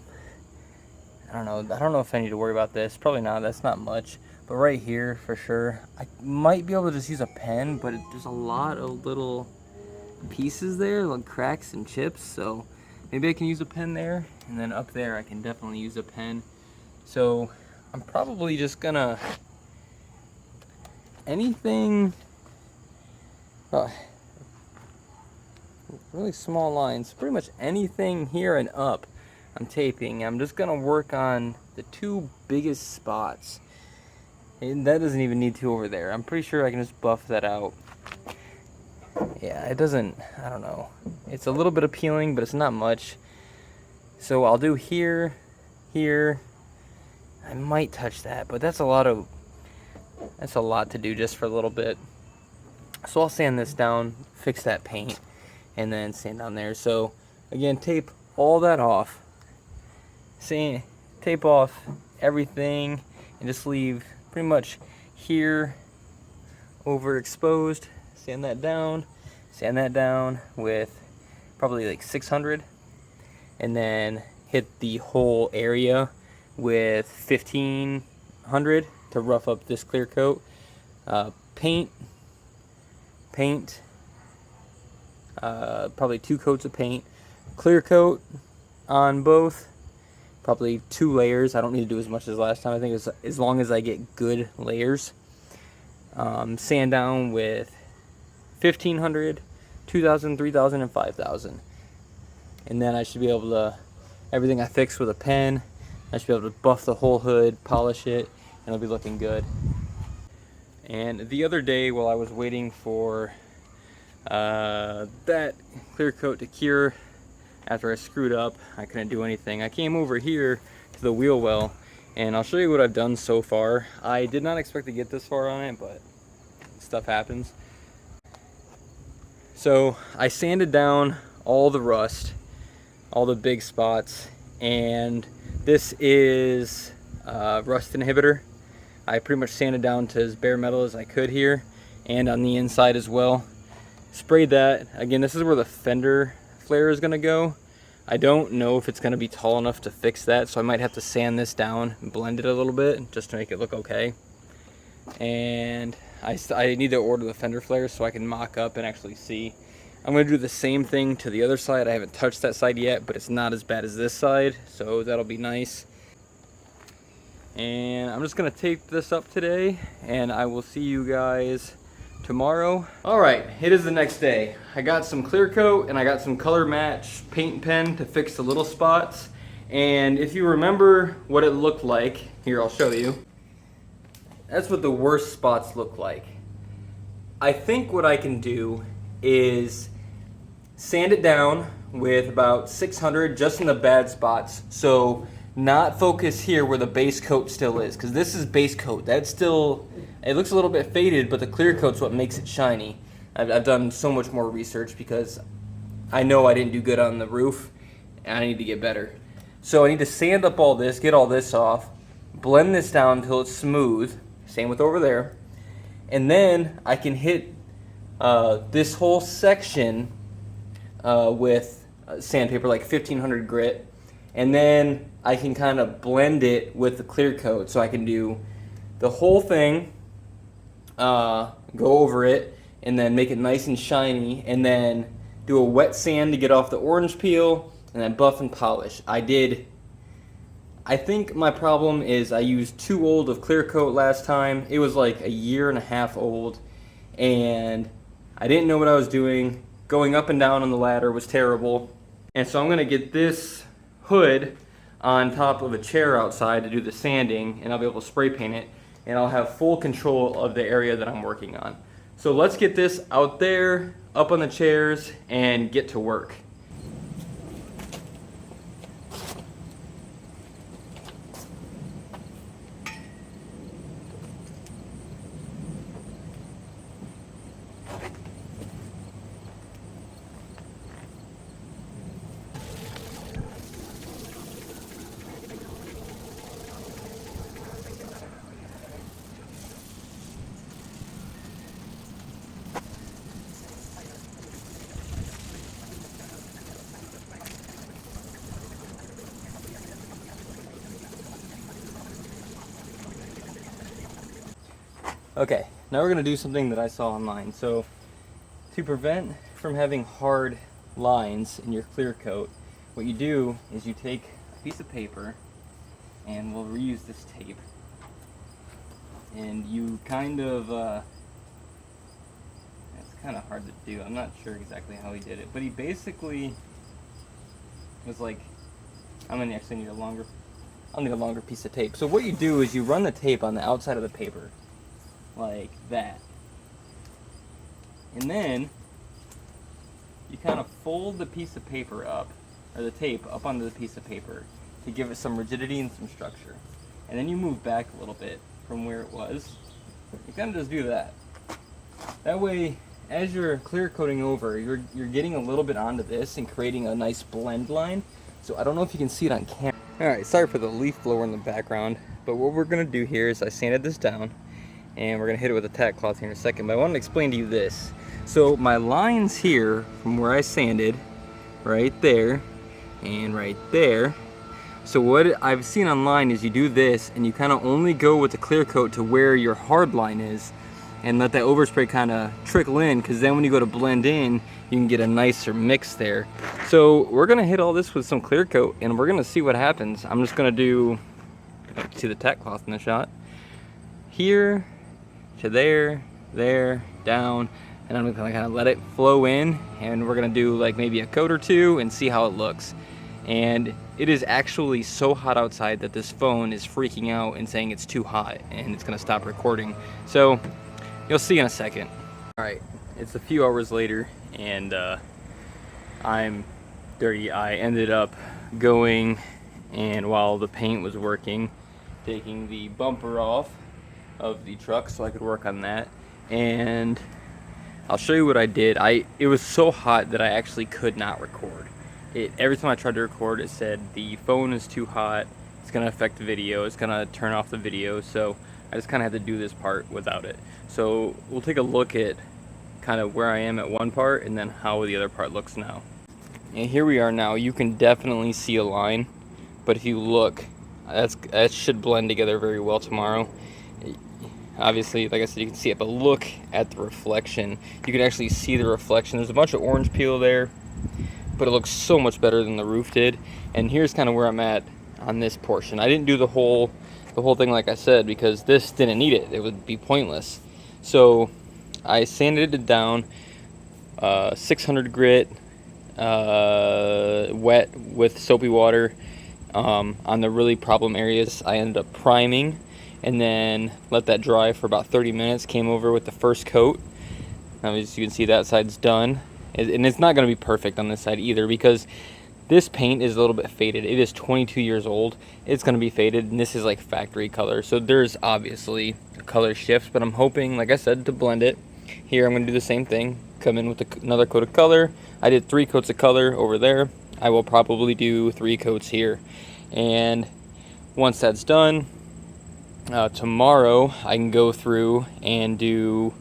I don't know if I need to worry about this. Probably not, that's not much. But right here, for sure, I might be able to just use a pen, but there's a lot of little pieces there, like cracks and chips, so maybe I can use a pen there, and then up there I can definitely use a pen. So I'm probably just gonna, anything, really small lines, pretty much anything here and up I'm taping. I'm just gonna work on the two biggest spots. And that doesn't even need to over there. I'm pretty sure I can just buff that out. Yeah, it doesn't, I don't know. It's a little bit appealing, but it's not much. So I'll do here, here. I might touch that, but that's a lot to do just for a little bit. So I'll sand this down, fix that paint, and then sand down there. So again, tape all that off. Tape off everything and just leave pretty much here overexposed. Sand that down with probably like 600, and then hit the whole area with 1500 to rough up this clear coat. Paint, probably 2 coats of paint, clear coat on both, probably 2 layers. I don't need to do as much as last time. I think as long as I get good layers. Sand down with 1500, 2000, 3000, and 5000. And then I should be able to, everything I fix with a pen, I should be able to buff the whole hood, polish it, and it'll be looking good. And the other day while I was waiting for that clear coat to cure, after I screwed up, I couldn't do anything. I came over here to the wheel well, and I'll show you what I've done so far. I did not expect to get this far on it, but stuff happens. So I sanded down all the rust, all the big spots, and this is rust inhibitor. I pretty much sanded down to as bare metal as I could here, and on the inside as well. Sprayed that. Again, this is where the fender flare is going to go. I don't know if it's going to be tall enough to fix that, so I might have to sand this down and blend it a little bit just to make it look okay. And I need to order the fender flares so I can mock up and actually see. I'm going to do the same thing to the other side. I haven't touched that side yet, but it's not as bad as this side, so that'll be nice. And I'm just going to tape this up today, and I will see you guys tomorrow. Alright, it is the next day. I got some clear coat and I got some color match paint pen to fix the little spots. And if you remember what it looked like, here I'll show you. That's what the worst spots look like. I think what I can do is sand it down with about 600 just in the bad spots. So not focus here where the base coat still is, because this is base coat. That's still, it looks a little bit faded, but the clear coat's what makes it shiny. I've done so much more research because I know I didn't do good on the roof and I need to get better. So I need to sand up all this, get all this off, blend this down until it's smooth, same with over there, and then I can hit this whole section with sandpaper, like 1500 grit, and then I can kind of blend it with the clear coat. So I can do the whole thing, go over it, and then make it nice and shiny, and then do a wet sand to get off the orange peel, and then buff and polish. I did I think my problem is I used too old of clear coat last time. It was like a year and a half old, and I didn't know what I was doing. Going up and down on the ladder was terrible. And so I'm gonna get this hood on top of a chair outside to do the sanding, and I'll be able to spray paint it, and I'll have full control of the area that I'm working on. So let's get this out there, up on the chairs, and get to work. Okay, now we're going to do something that I saw online. So, to prevent from having hard lines in your clear coat, what you do is you take a piece of paper, and we'll reuse this tape, and you kind of, it's kind of hard to do. I'm not sure exactly how he did it, but he basically was like, I'm going to actually need I'll need a longer piece of tape. So what you do is you run the tape on the outside of the paper, like that. And then you kind of fold the piece of paper up, or the tape up onto the piece of paper to give it some rigidity and some structure. And then you move back a little bit from where it was. You kind of just do that. That way, as you're clear coating over, you're getting a little bit onto this and creating a nice blend line. So I don't know if you can see it on camera. Alright, sorry for the leaf blower in the background, but what we're going to do here is I sanded this down, and we're going to hit it with a tack cloth here in a second. But I want to explain to you this. So my lines here from where I sanded, right there and right there. So what I've seen online is you do this and you kind of only go with the clear coat to where your hard line is and let that overspray kind of trickle in, because then when you go to blend in, you can get a nicer mix there. So we're going to hit all this with some clear coat and we're going to see what happens. I'm just going to do, see the tack cloth in the shot, here to there, there, down, and I'm gonna kind of let it flow in, and we're gonna do like maybe a coat or two and see how it looks. And it is actually so hot outside that this phone is freaking out and saying it's too hot and it's gonna stop recording. So you'll see in a second. All right, it's a few hours later and I'm dirty. I ended up going, and while the paint was working, taking the bumper off of the truck so I could work on that, and I'll show you what I did. It was so hot that I actually could not record. Every time I tried to record, it said the phone is too hot, it's gonna affect the video, it's gonna turn off the video, so I just kind of had to do this part without it. So we'll take a look at kind of where I am at one part and then how the other part looks now. And here we are now. You can definitely see a line, but if you look, that should blend together very well tomorrow. Obviously, like I said, you can see it, but look at the reflection. You can actually see the reflection. There's a bunch of orange peel there, but it looks so much better than the roof did. And here's kind of where I'm at on this portion. I didn't do the whole thing like I said, because this didn't need it. It would be pointless. So I sanded it down, 600 grit, wet with soapy water. On the really problem areas, I ended up priming and then let that dry for about 30 minutes. Came over with the first coat. Now, as you can see, that side's done. And it's not going to be perfect on this side either, because this paint is a little bit faded. It is 22 years old. It's going to be faded, and this is like factory color. So there's obviously a color shift, but I'm hoping, like I said, to blend it. Here I'm going to do the same thing. Come in with another coat of color. I did 3 coats of color over there. I will probably do 3 coats here. And once that's done, tomorrow I can go through and do,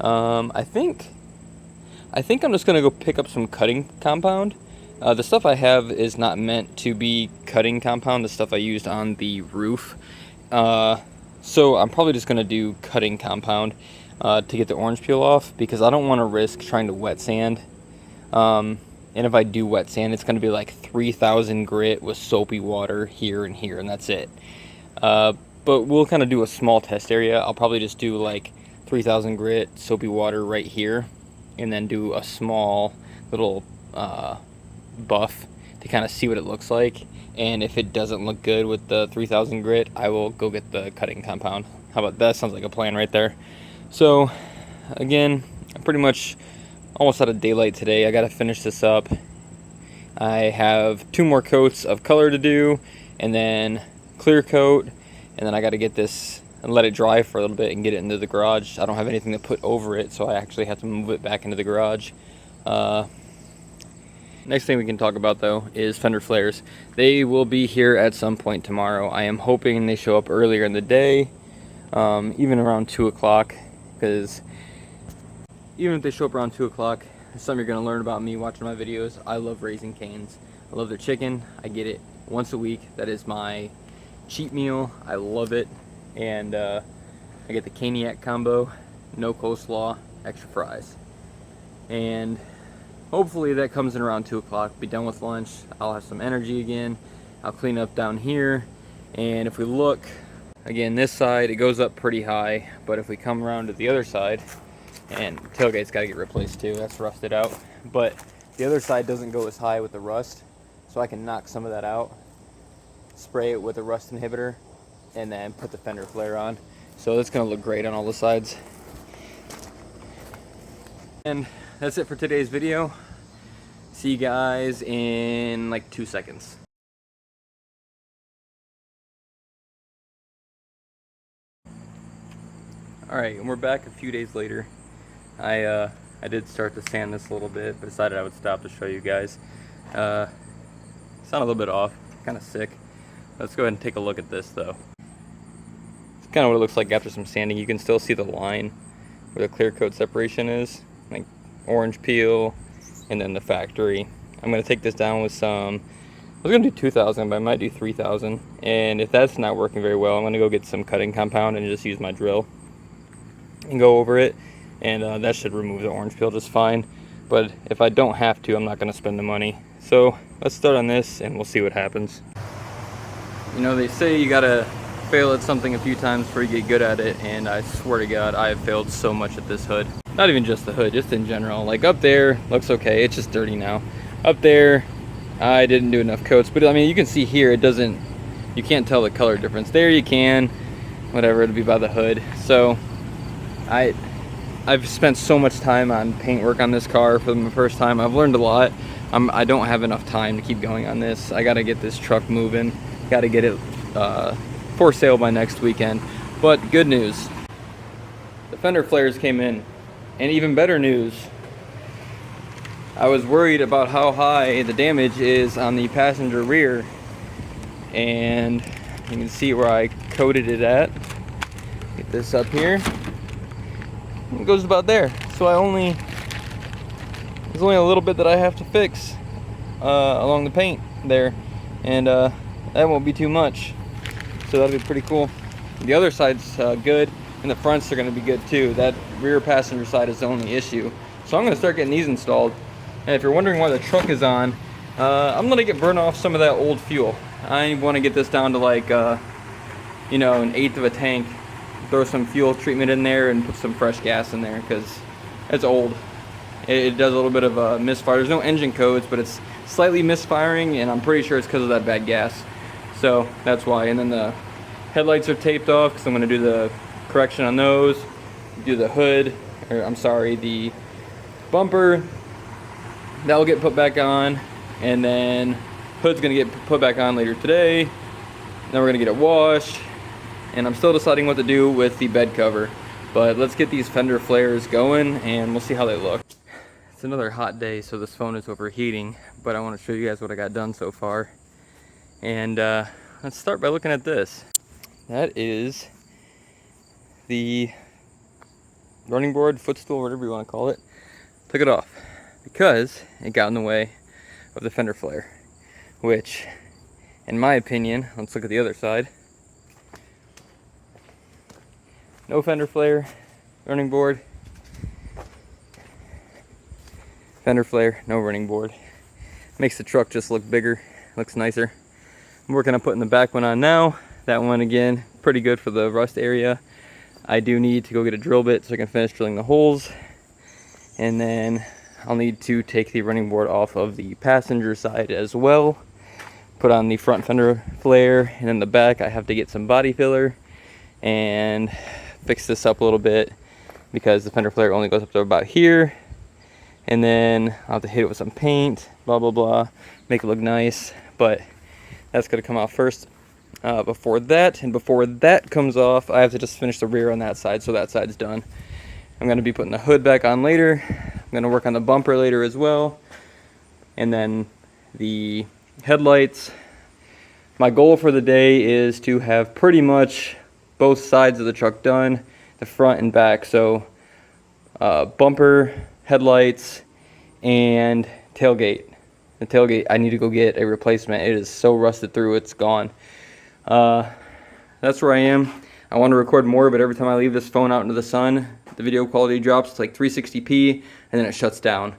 I think I'm just going to go pick up some cutting compound. The stuff I have is not meant to be cutting compound, the stuff I used on the roof. So I'm probably just going to do cutting compound to get the orange peel off, because I don't want to risk trying to wet sand. And if I do wet sand, it's going to be like 3,000 grit with soapy water here and here, and that's it. But we'll kind of do a small test area. I'll probably just do like 3,000 grit, soapy water right here, and then do a small little buff to kind of see what it looks like. And if it doesn't look good with the 3,000 grit, I will go get the cutting compound. How about that? Sounds like a plan right there. So again, I'm pretty much almost out of daylight today. I got to finish this up. I have 2 more coats of color to do, and then clear coat, and then I got to get this and let it dry for a little bit and get it into the garage. I don't have anything to put over it, so I actually have to move it back into the garage. Next thing we can talk about though is fender flares. They will be here at some point tomorrow. I am hoping they show up earlier in the day, even around 2 o'clock, because even if they show up around 2 o'clock, there's something you're going to learn about me watching my videos. I love Raising Cane's. I love their chicken. I get it once a week. That is my cheat meal. I love it. And I get the Caniac combo, no coleslaw, extra fries. And hopefully that comes in around 2 o'clock. Be done with lunch. I'll have some energy again. I'll clean up down here. And if we look, again, this side, it goes up pretty high. But if we come around to the other side, and tailgate's got to get replaced too, that's rusted out. But the other side doesn't go as high with the rust, so I can knock some of that out, spray it with a rust inhibitor, and then put the fender flare on. So that's going to look great on all the sides. And that's it for today's video. See you guys in like 2 seconds. Alright, and we're back a few days later. I did start to sand this a little bit, but decided I would stop to show you guys. Sound a little bit off, kind of sick. Let's go ahead and take a look at this though. It's kind of what it looks like after some sanding. You can still see the line where the clear coat separation is, like orange peel, and then the factory. I'm going to take this down with some, I was going to do 2,000, but I might do 3,000. And if that's not working very well, I'm going to go get some cutting compound and just use my drill and go over it. And that should remove the orange peel just fine. But if I don't have to, I'm not going to spend the money. So let's start on this and we'll see what happens. You know, they say you got to fail at something a few times before you get good at it, and I swear to God, I have failed so much at this hood. Not even just the hood, just in general. Like up there, looks okay, it's just dirty now. Up there, I didn't do enough coats, but I mean, you can see here, it doesn't, you can't tell the color difference. There you can, whatever, it'll be by the hood. So, I've spent so much time on paint work on this car for the first time. I've learned a lot. I don't have enough time to keep going on this. I gotta get this truck moving. Gotta get it for sale by next weekend. But good news, the fender flares came in. And even better news, I was worried about how high the damage is on the passenger rear. And you can see where I coated it at. Get this up here. It goes about there. So there's only a little bit that I have to fix along the paint there. And that won't be too much. So that'll be pretty cool. The other side's good, and the fronts are going to be good too. That rear passenger side is the only issue. So I'm going to start getting these installed. And if you're wondering why the truck is on, I'm going to burn off some of that old fuel. I want to get this down to like, you know, 1/8 of a tank. Throw some fuel treatment in there and put some fresh gas in there because it's old. It does a little bit of misfire. There's no engine codes, but it's slightly misfiring, and I'm pretty sure it's because of that bad gas. So that's why. And then the headlights are taped off because I'm going to do the correction on those. Do the hood, or I'm sorry, the bumper. That will get put back on, and then hood's going to get put back on later today. Then we're going to get it washed, and I'm still deciding what to do with the bed cover. But let's get these fender flares going, and we'll see how they look. It's another hot day, so this phone is overheating, but I want to show you guys what I got done so far. And let's start by looking at this. That is the running board, footstool, whatever you want to call it. Took it off because it got in the way of the fender flare, which, in my opinion, let's look at the other side. No fender flare, running board. Fender flare, no running board. Makes the truck just look bigger, looks nicer. I'm working on putting the back one on now. That one, again, pretty good for the rust area. I do need to go get a drill bit so I can finish drilling the holes. And then I'll need to take the running board off of the passenger side as well. Put on the front fender flare, and in the back I have to get some body filler and fix this up a little bit because the fender flare only goes up to about here. And then I'll have to hit it with some paint, blah blah blah, make it look nice. But that's gonna come off first. Before that comes off, I have to just finish the rear on that side, so that side's done. I'm gonna be putting the hood back on later. I'm gonna work on the bumper later as well, and then the headlights. My goal for the day is to have pretty much both sides of the truck done, the front and back. So bumper, headlights, and tailgate. The tailgate, I need to go get a replacement. It is so rusted through, it's gone. That's where I am. I want to record more, but every time I leave this phone out into the sun, the video quality drops to like 360p, and then it shuts down.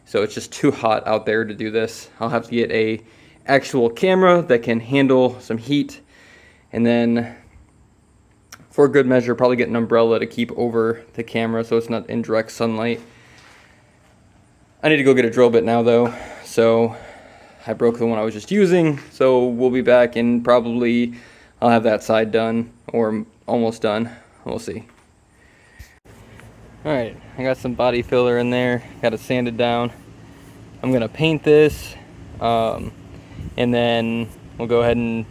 So it's just too hot out there to do this. I'll have to get a actual camera that can handle some heat, and then for good measure, probably get an umbrella to keep over the camera so it's not in direct sunlight. I need to go get a drill bit now though, so I broke the one I was just using, so we'll be back and probably I'll have that side done or almost done. We'll see. Alright, I got some body filler in there, got it sanded down. I'm gonna paint this, and then we'll go ahead and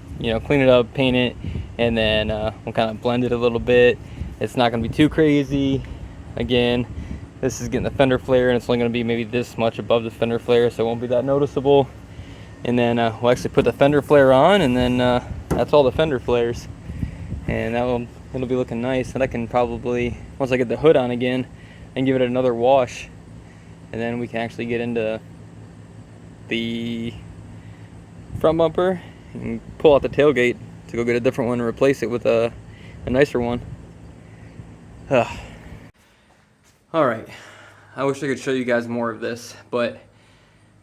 clean it up, paint it, and then we'll kind of blend it a little bit. It's not gonna be too crazy. Again, this is getting the fender flare, and it's only gonna be maybe this much above the fender flare, so it won't be that noticeable. And then we'll actually put the fender flare on, and then that's all the fender flares, and it'll be looking nice. And I can probably, once I get the hood on again, and give it another wash, and then we can actually get into the front bumper and pull out the tailgate to go get a different one and replace it with a nicer one. Alright, I wish I could show you guys more of this, but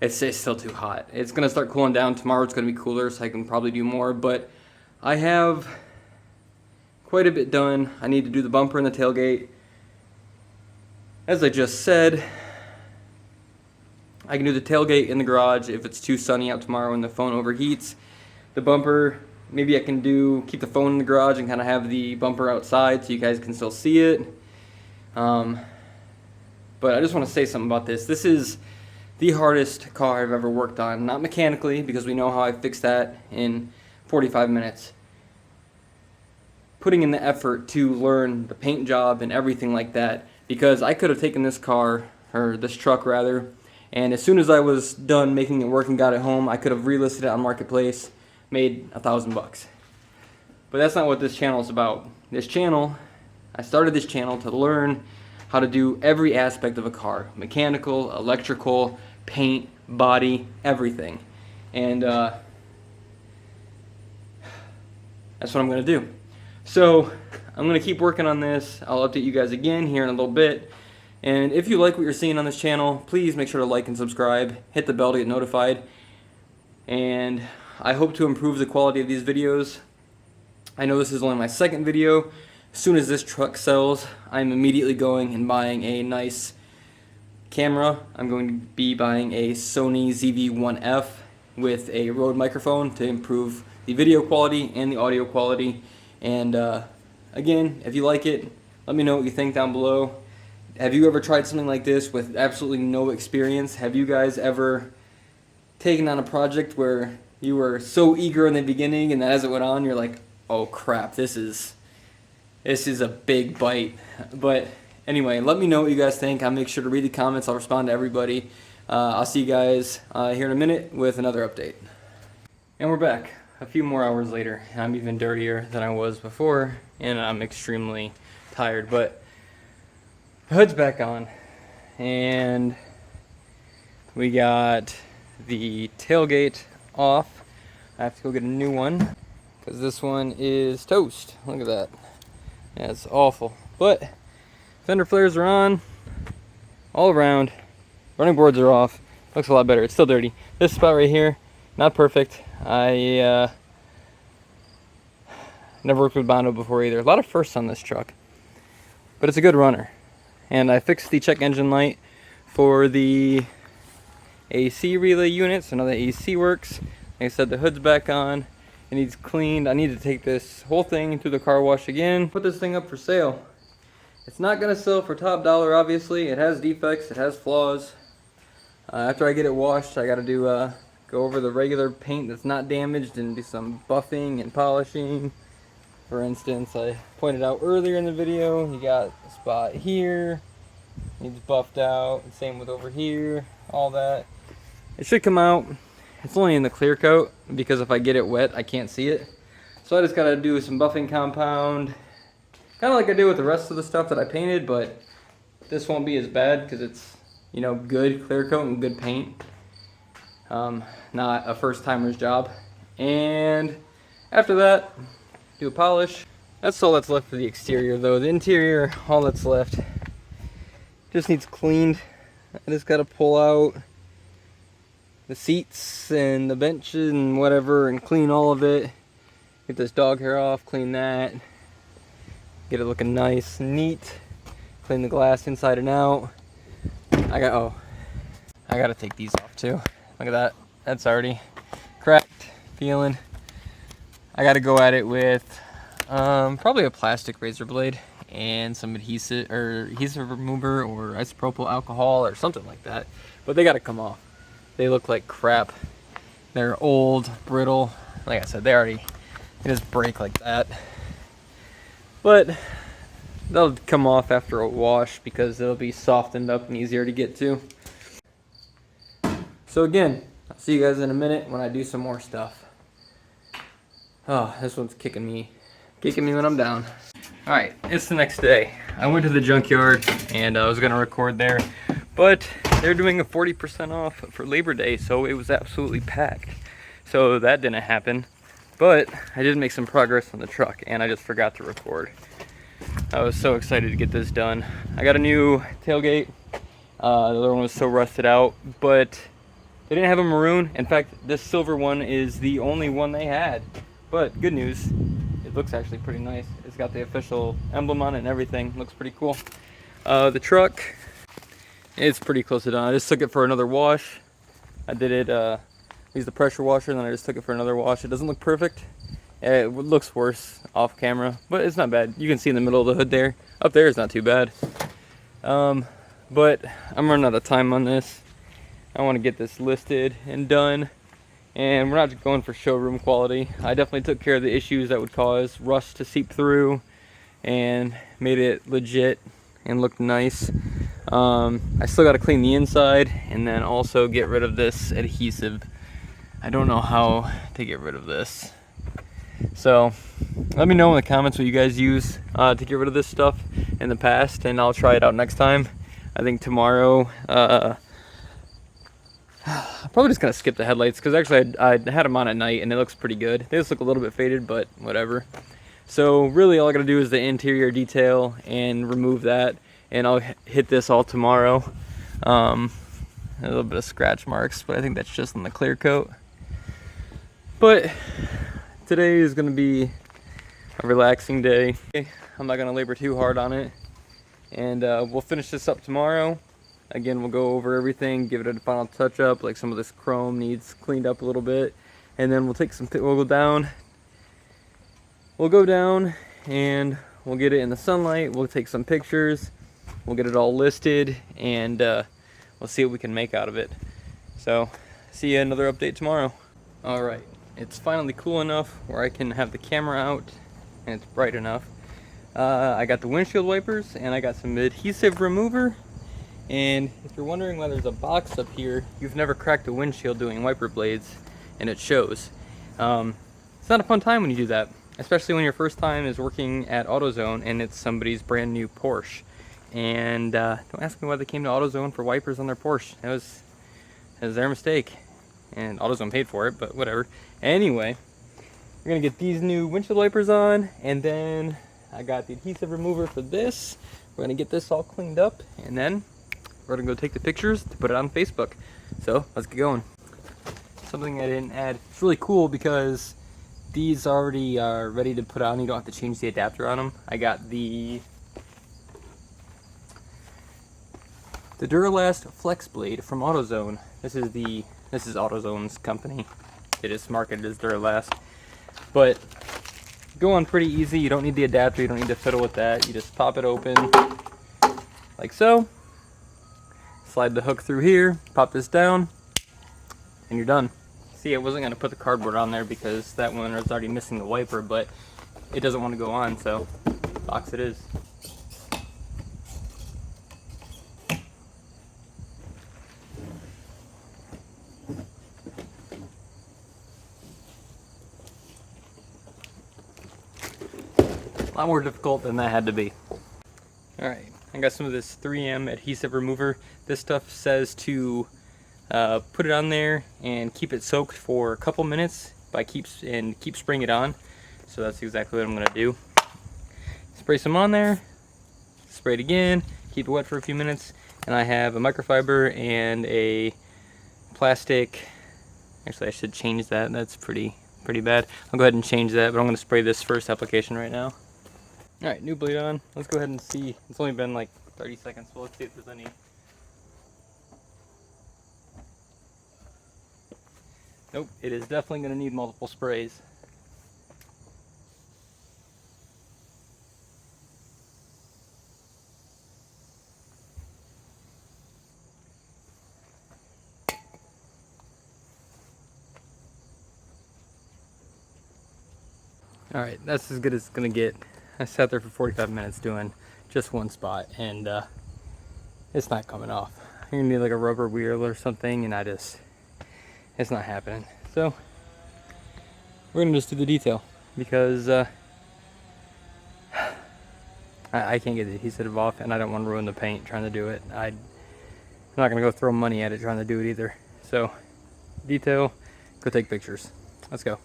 it's still too hot. It's going to start cooling down. Tomorrow it's going to be cooler, so I can probably do more, but I have quite a bit done. I need to do the bumper and the tailgate. As I just said, I can do the tailgate in the garage if it's too sunny out tomorrow and the phone overheats. The bumper, maybe I can keep the phone in the garage and kind of have the bumper outside so you guys can still see it. But I just want to say something about this. This is the hardest car I've ever worked on. Not mechanically, because we know how I fixed that in 45 minutes. Putting in the effort to learn the paint job and everything like that, because I could have taken this car, or this truck rather, and as soon as I was done making it work and got it home, I could have relisted it on Marketplace, made $1,000. But that's not what this channel is about. I started this channel to learn how to do every aspect of a car. Mechanical, electrical, paint, body, everything. And that's what I'm going to do. So I'm going to keep working on this. I'll update you guys again here in a little bit. And if you like what you're seeing on this channel, please make sure to like and subscribe. Hit the bell to get notified. And I hope to improve the quality of these videos. I know this is only my second video. As soon as this truck sells, I'm immediately going and buying a nice camera. I'm going to be buying a Sony ZV-1F with a Rode microphone to improve the video quality and the audio quality. And again, if you like it, let me know what you think down below. Have you ever tried something like this with absolutely no experience? Have you guys ever taken on a project where you were so eager in the beginning, and then as it went on, you're like, oh crap, this is a big bite. But anyway, let me know what you guys think. I'll make sure to read the comments. I'll respond to everybody. I'll see you guys here in a minute with another update. And we're back a few more hours later. I'm even dirtier than I was before, and I'm extremely tired. But the hood's back on, and we got the tailgate off. I have to go get a new one because this one is toast. Look at that. Yeah, it's awful. But fender flares are on all around. Running boards are off. Looks a lot better. It's still dirty. This spot right here, not perfect. I never worked with Bondo before either. A lot of firsts on this truck, but it's a good runner. And I fixed the check engine light for the AC relay unit, so now the AC works. Like I said, the hood's back on. It needs cleaned. I need to take this whole thing through the car wash again. Put this thing up for sale. It's not gonna sell for top dollar, obviously. It has defects, it has flaws. After I get it washed, I gotta do go over the regular paint that's not damaged and do some buffing and polishing. For instance, I pointed out earlier in the video, you got a spot here, needs buffed out, same with over here, all that. It should come out. It's only in the clear coat because if I get it wet, I can't see it. So I just gotta do some buffing compound, kind of like I did with the rest of the stuff that I painted, but this won't be as bad because it's, you know, good clear coat and good paint. Not a first timer's job. And after that, do a polish. That's all that's left for the exterior though. The interior, all that's left, just needs cleaned. I just gotta pull out the seats and the benches and whatever and clean all of it. Get this dog hair off, clean that. Get it looking nice and neat. Clean the glass inside and out. I gotta take these off too. Look at that. That's already cracked, feeling. I gotta go at it with probably a plastic razor blade and some adhesive remover or isopropyl alcohol or something like that. But they gotta come off. They look like crap. They're old, brittle. Like I said, they just break like that. But they'll come off after a wash because they'll be softened up and easier to get to. So again, I'll see you guys in a minute when I do some more stuff. Oh, this one's kicking me when I'm down. All right, it's the next day. I went to the junkyard and I was gonna record there, but they're doing a 40% off for Labor Day, so it was absolutely packed. So that didn't happen, but I did make some progress on the truck and I just forgot to record. I was so excited to get this done. I got a new tailgate. The other one was so rusted out, but they didn't have a maroon. In fact, this silver one is the only one they had. But good news, it looks actually pretty nice. It's got the official emblem on it and everything. Looks pretty cool. The truck, it's pretty close to done. I just took it for another wash. I did it, used the pressure washer, and then I just took it for another wash. It doesn't look perfect. It looks worse off camera, but it's not bad. You can see in the middle of the hood there. Up there is not too bad. But I'm running out of time on this. I want to get this listed and done. And we're not going for showroom quality. I definitely took care of the issues that would cause rust to seep through and made it legit and look nice. I still got to clean the inside and then also get rid of this adhesive. I don't know how to get rid of this. So let me know in the comments what you guys use to get rid of this stuff in the past, and I'll try it out next time. I think tomorrow, I'm probably just gonna skip the headlights because actually I had them on at night and it looks pretty good. They just look a little bit faded, but whatever. So really all I gotta do is the interior detail and remove that, and I'll hit this all tomorrow. A little bit of scratch marks, but I think that's just on the clear coat. But today is gonna be a relaxing day. I'm not gonna labor too hard on it, and we'll finish this up tomorrow. Again, we'll go over everything, give it a final touch up, like some of this chrome needs cleaned up a little bit, and then we'll go down and we'll get it in the sunlight. We'll take some pictures, we'll get it all listed, and we'll see what we can make out of it. So see you another update tomorrow. All right, it's finally cool enough where I can have the camera out and it's bright enough. I got the windshield wipers and I got some adhesive remover. And if you're wondering why there's a box up here, you've never cracked a windshield doing wiper blades, and it shows. It's not a fun time when you do that, especially when your first time is working at AutoZone and it's somebody's brand new Porsche. And don't ask me why they came to AutoZone for wipers on their Porsche. It was their mistake, and AutoZone paid for it, but whatever. Anyway, we're gonna get these new windshield wipers on, and then I got the adhesive remover for this. We're gonna get this all cleaned up, and then we're gonna go take the pictures to put it on Facebook. So let's get going. Something I didn't add. It's really cool because these already are ready to put on. You don't have to change the adapter on them. I got the Duralast Flex Blade from AutoZone. This is AutoZone's company. It is marketed as Duralast, but go on pretty easy. You don't need the adapter. You don't need to fiddle with that. You just pop it open like so. Slide the hook through here. Pop this down, and you're done. See, I wasn't gonna put the cardboard on there because that one is already missing the wiper, but it doesn't want to go on, so box it is. A lot more difficult than that had to be. Alright, I got some of this 3M adhesive remover. This stuff says to put it on there and keep it soaked for a couple minutes keep spraying it on. So that's exactly what I'm going to do. Spray some on there, spray it again, keep it wet for a few minutes, and I have a microfiber and a plastic. Actually, I should change that. That's pretty bad. I'll go ahead and change that, but I'm going to spray this first application right now. Alright, new blade on. Let's go ahead and see. It's only been like 30 seconds, so let's see if there's any. Nope, it is definitely going to need multiple sprays. Alright, that's as good as it's going to get. I sat there for 45 minutes doing just one spot, and it's not coming off. You're going to need like a rubber wheel or something, and it's not happening. So we're going to just do the detail because I can't get the adhesive off, and I don't want to ruin the paint trying to do it. I'm not going to go throw money at it trying to do it either. So detail, go take pictures. Let's go.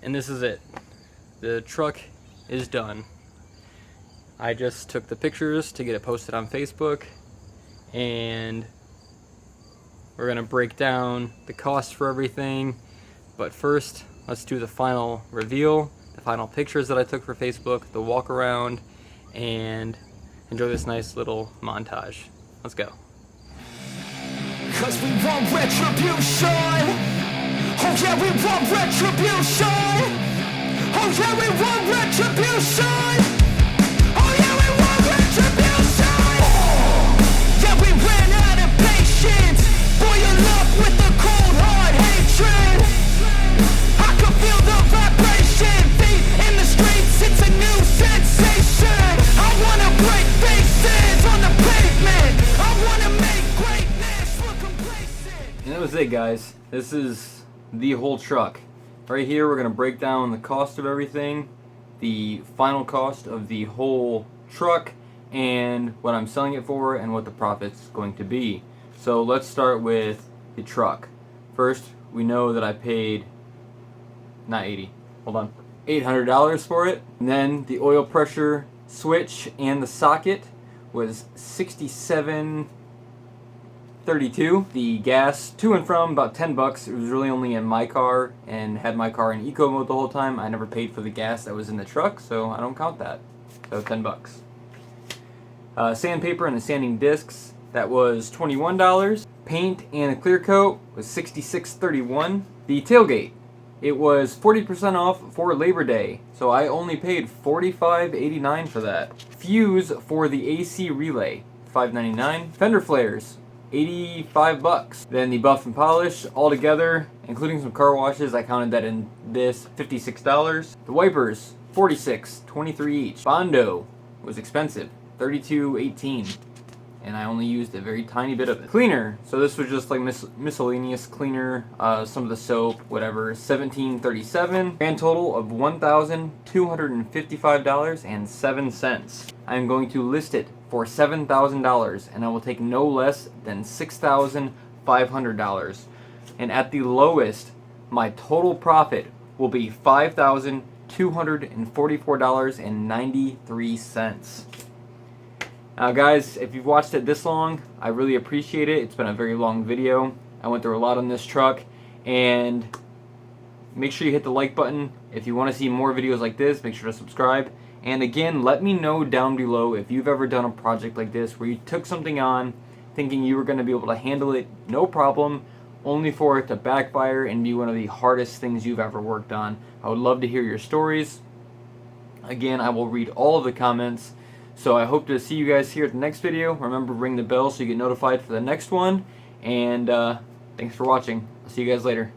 And this is it. The truck is done. I just took the pictures to get it posted on Facebook, and we're gonna break down the cost for everything. But first, let's do the final reveal, the final pictures that I took for Facebook, the walk around, and enjoy this nice little montage. Let's go.
'Cause we want retribution. Oh yeah, we want retribution. Oh yeah, we want retribution. Oh yeah, we want retribution. Yeah, we ran out of patience. Boil up with the cold hard hatred. I can feel the vibration. Feet in the streets, it's a new sensation. I wanna break faces on the pavement. I wanna make greatness look complacent.
And that was it, guys. This is the whole truck. Right here we're going to break down the cost of everything, the final cost of the whole truck, and what I'm selling it for and what the profit's going to be. So let's start with the truck. First, we know that I paid $800 for it. And then the oil pressure switch and the socket was $67.32. The gas to and from about $10. It was really only in my car and had my car in eco mode the whole time. I never paid for the gas that was in the truck, so I don't count that. So $10. Sandpaper and the sanding discs, that was $21. Paint and a clear coat was $66.31. The tailgate, it was 40% off for Labor Day, so I only paid $45.89 for that. Fuse for the AC relay, $5.99. Fender flares, $85. Then the buff and polish altogether, including some car washes, I counted that in this, $56. The wipers, $46, $23 each. Bondo was expensive, $32.18. and I only used a very tiny bit of it. Cleaner, so this was just like miscellaneous cleaner, some of the soap, whatever. $17.37. Grand total of $1,255.07. I'm going to list it for $7,000, and I will take no less than $6,500. And at the lowest, my total profit will be $5,244.93. Now guys, if you've watched it this long, I really appreciate it. It's been a very long video. I went through a lot on this truck, and make sure you hit the like button. If you want to see more videos like this, make sure to subscribe. And again, let me know down below if you've ever done a project like this where you took something on thinking you were going to be able to handle it, no problem, only for it to backfire and be one of the hardest things you've ever worked on. I would love to hear your stories. Again, I will read all of the comments. So I hope to see you guys here at the next video. Remember, ring the bell so you get notified for the next one. And thanks for watching. I'll see you guys later.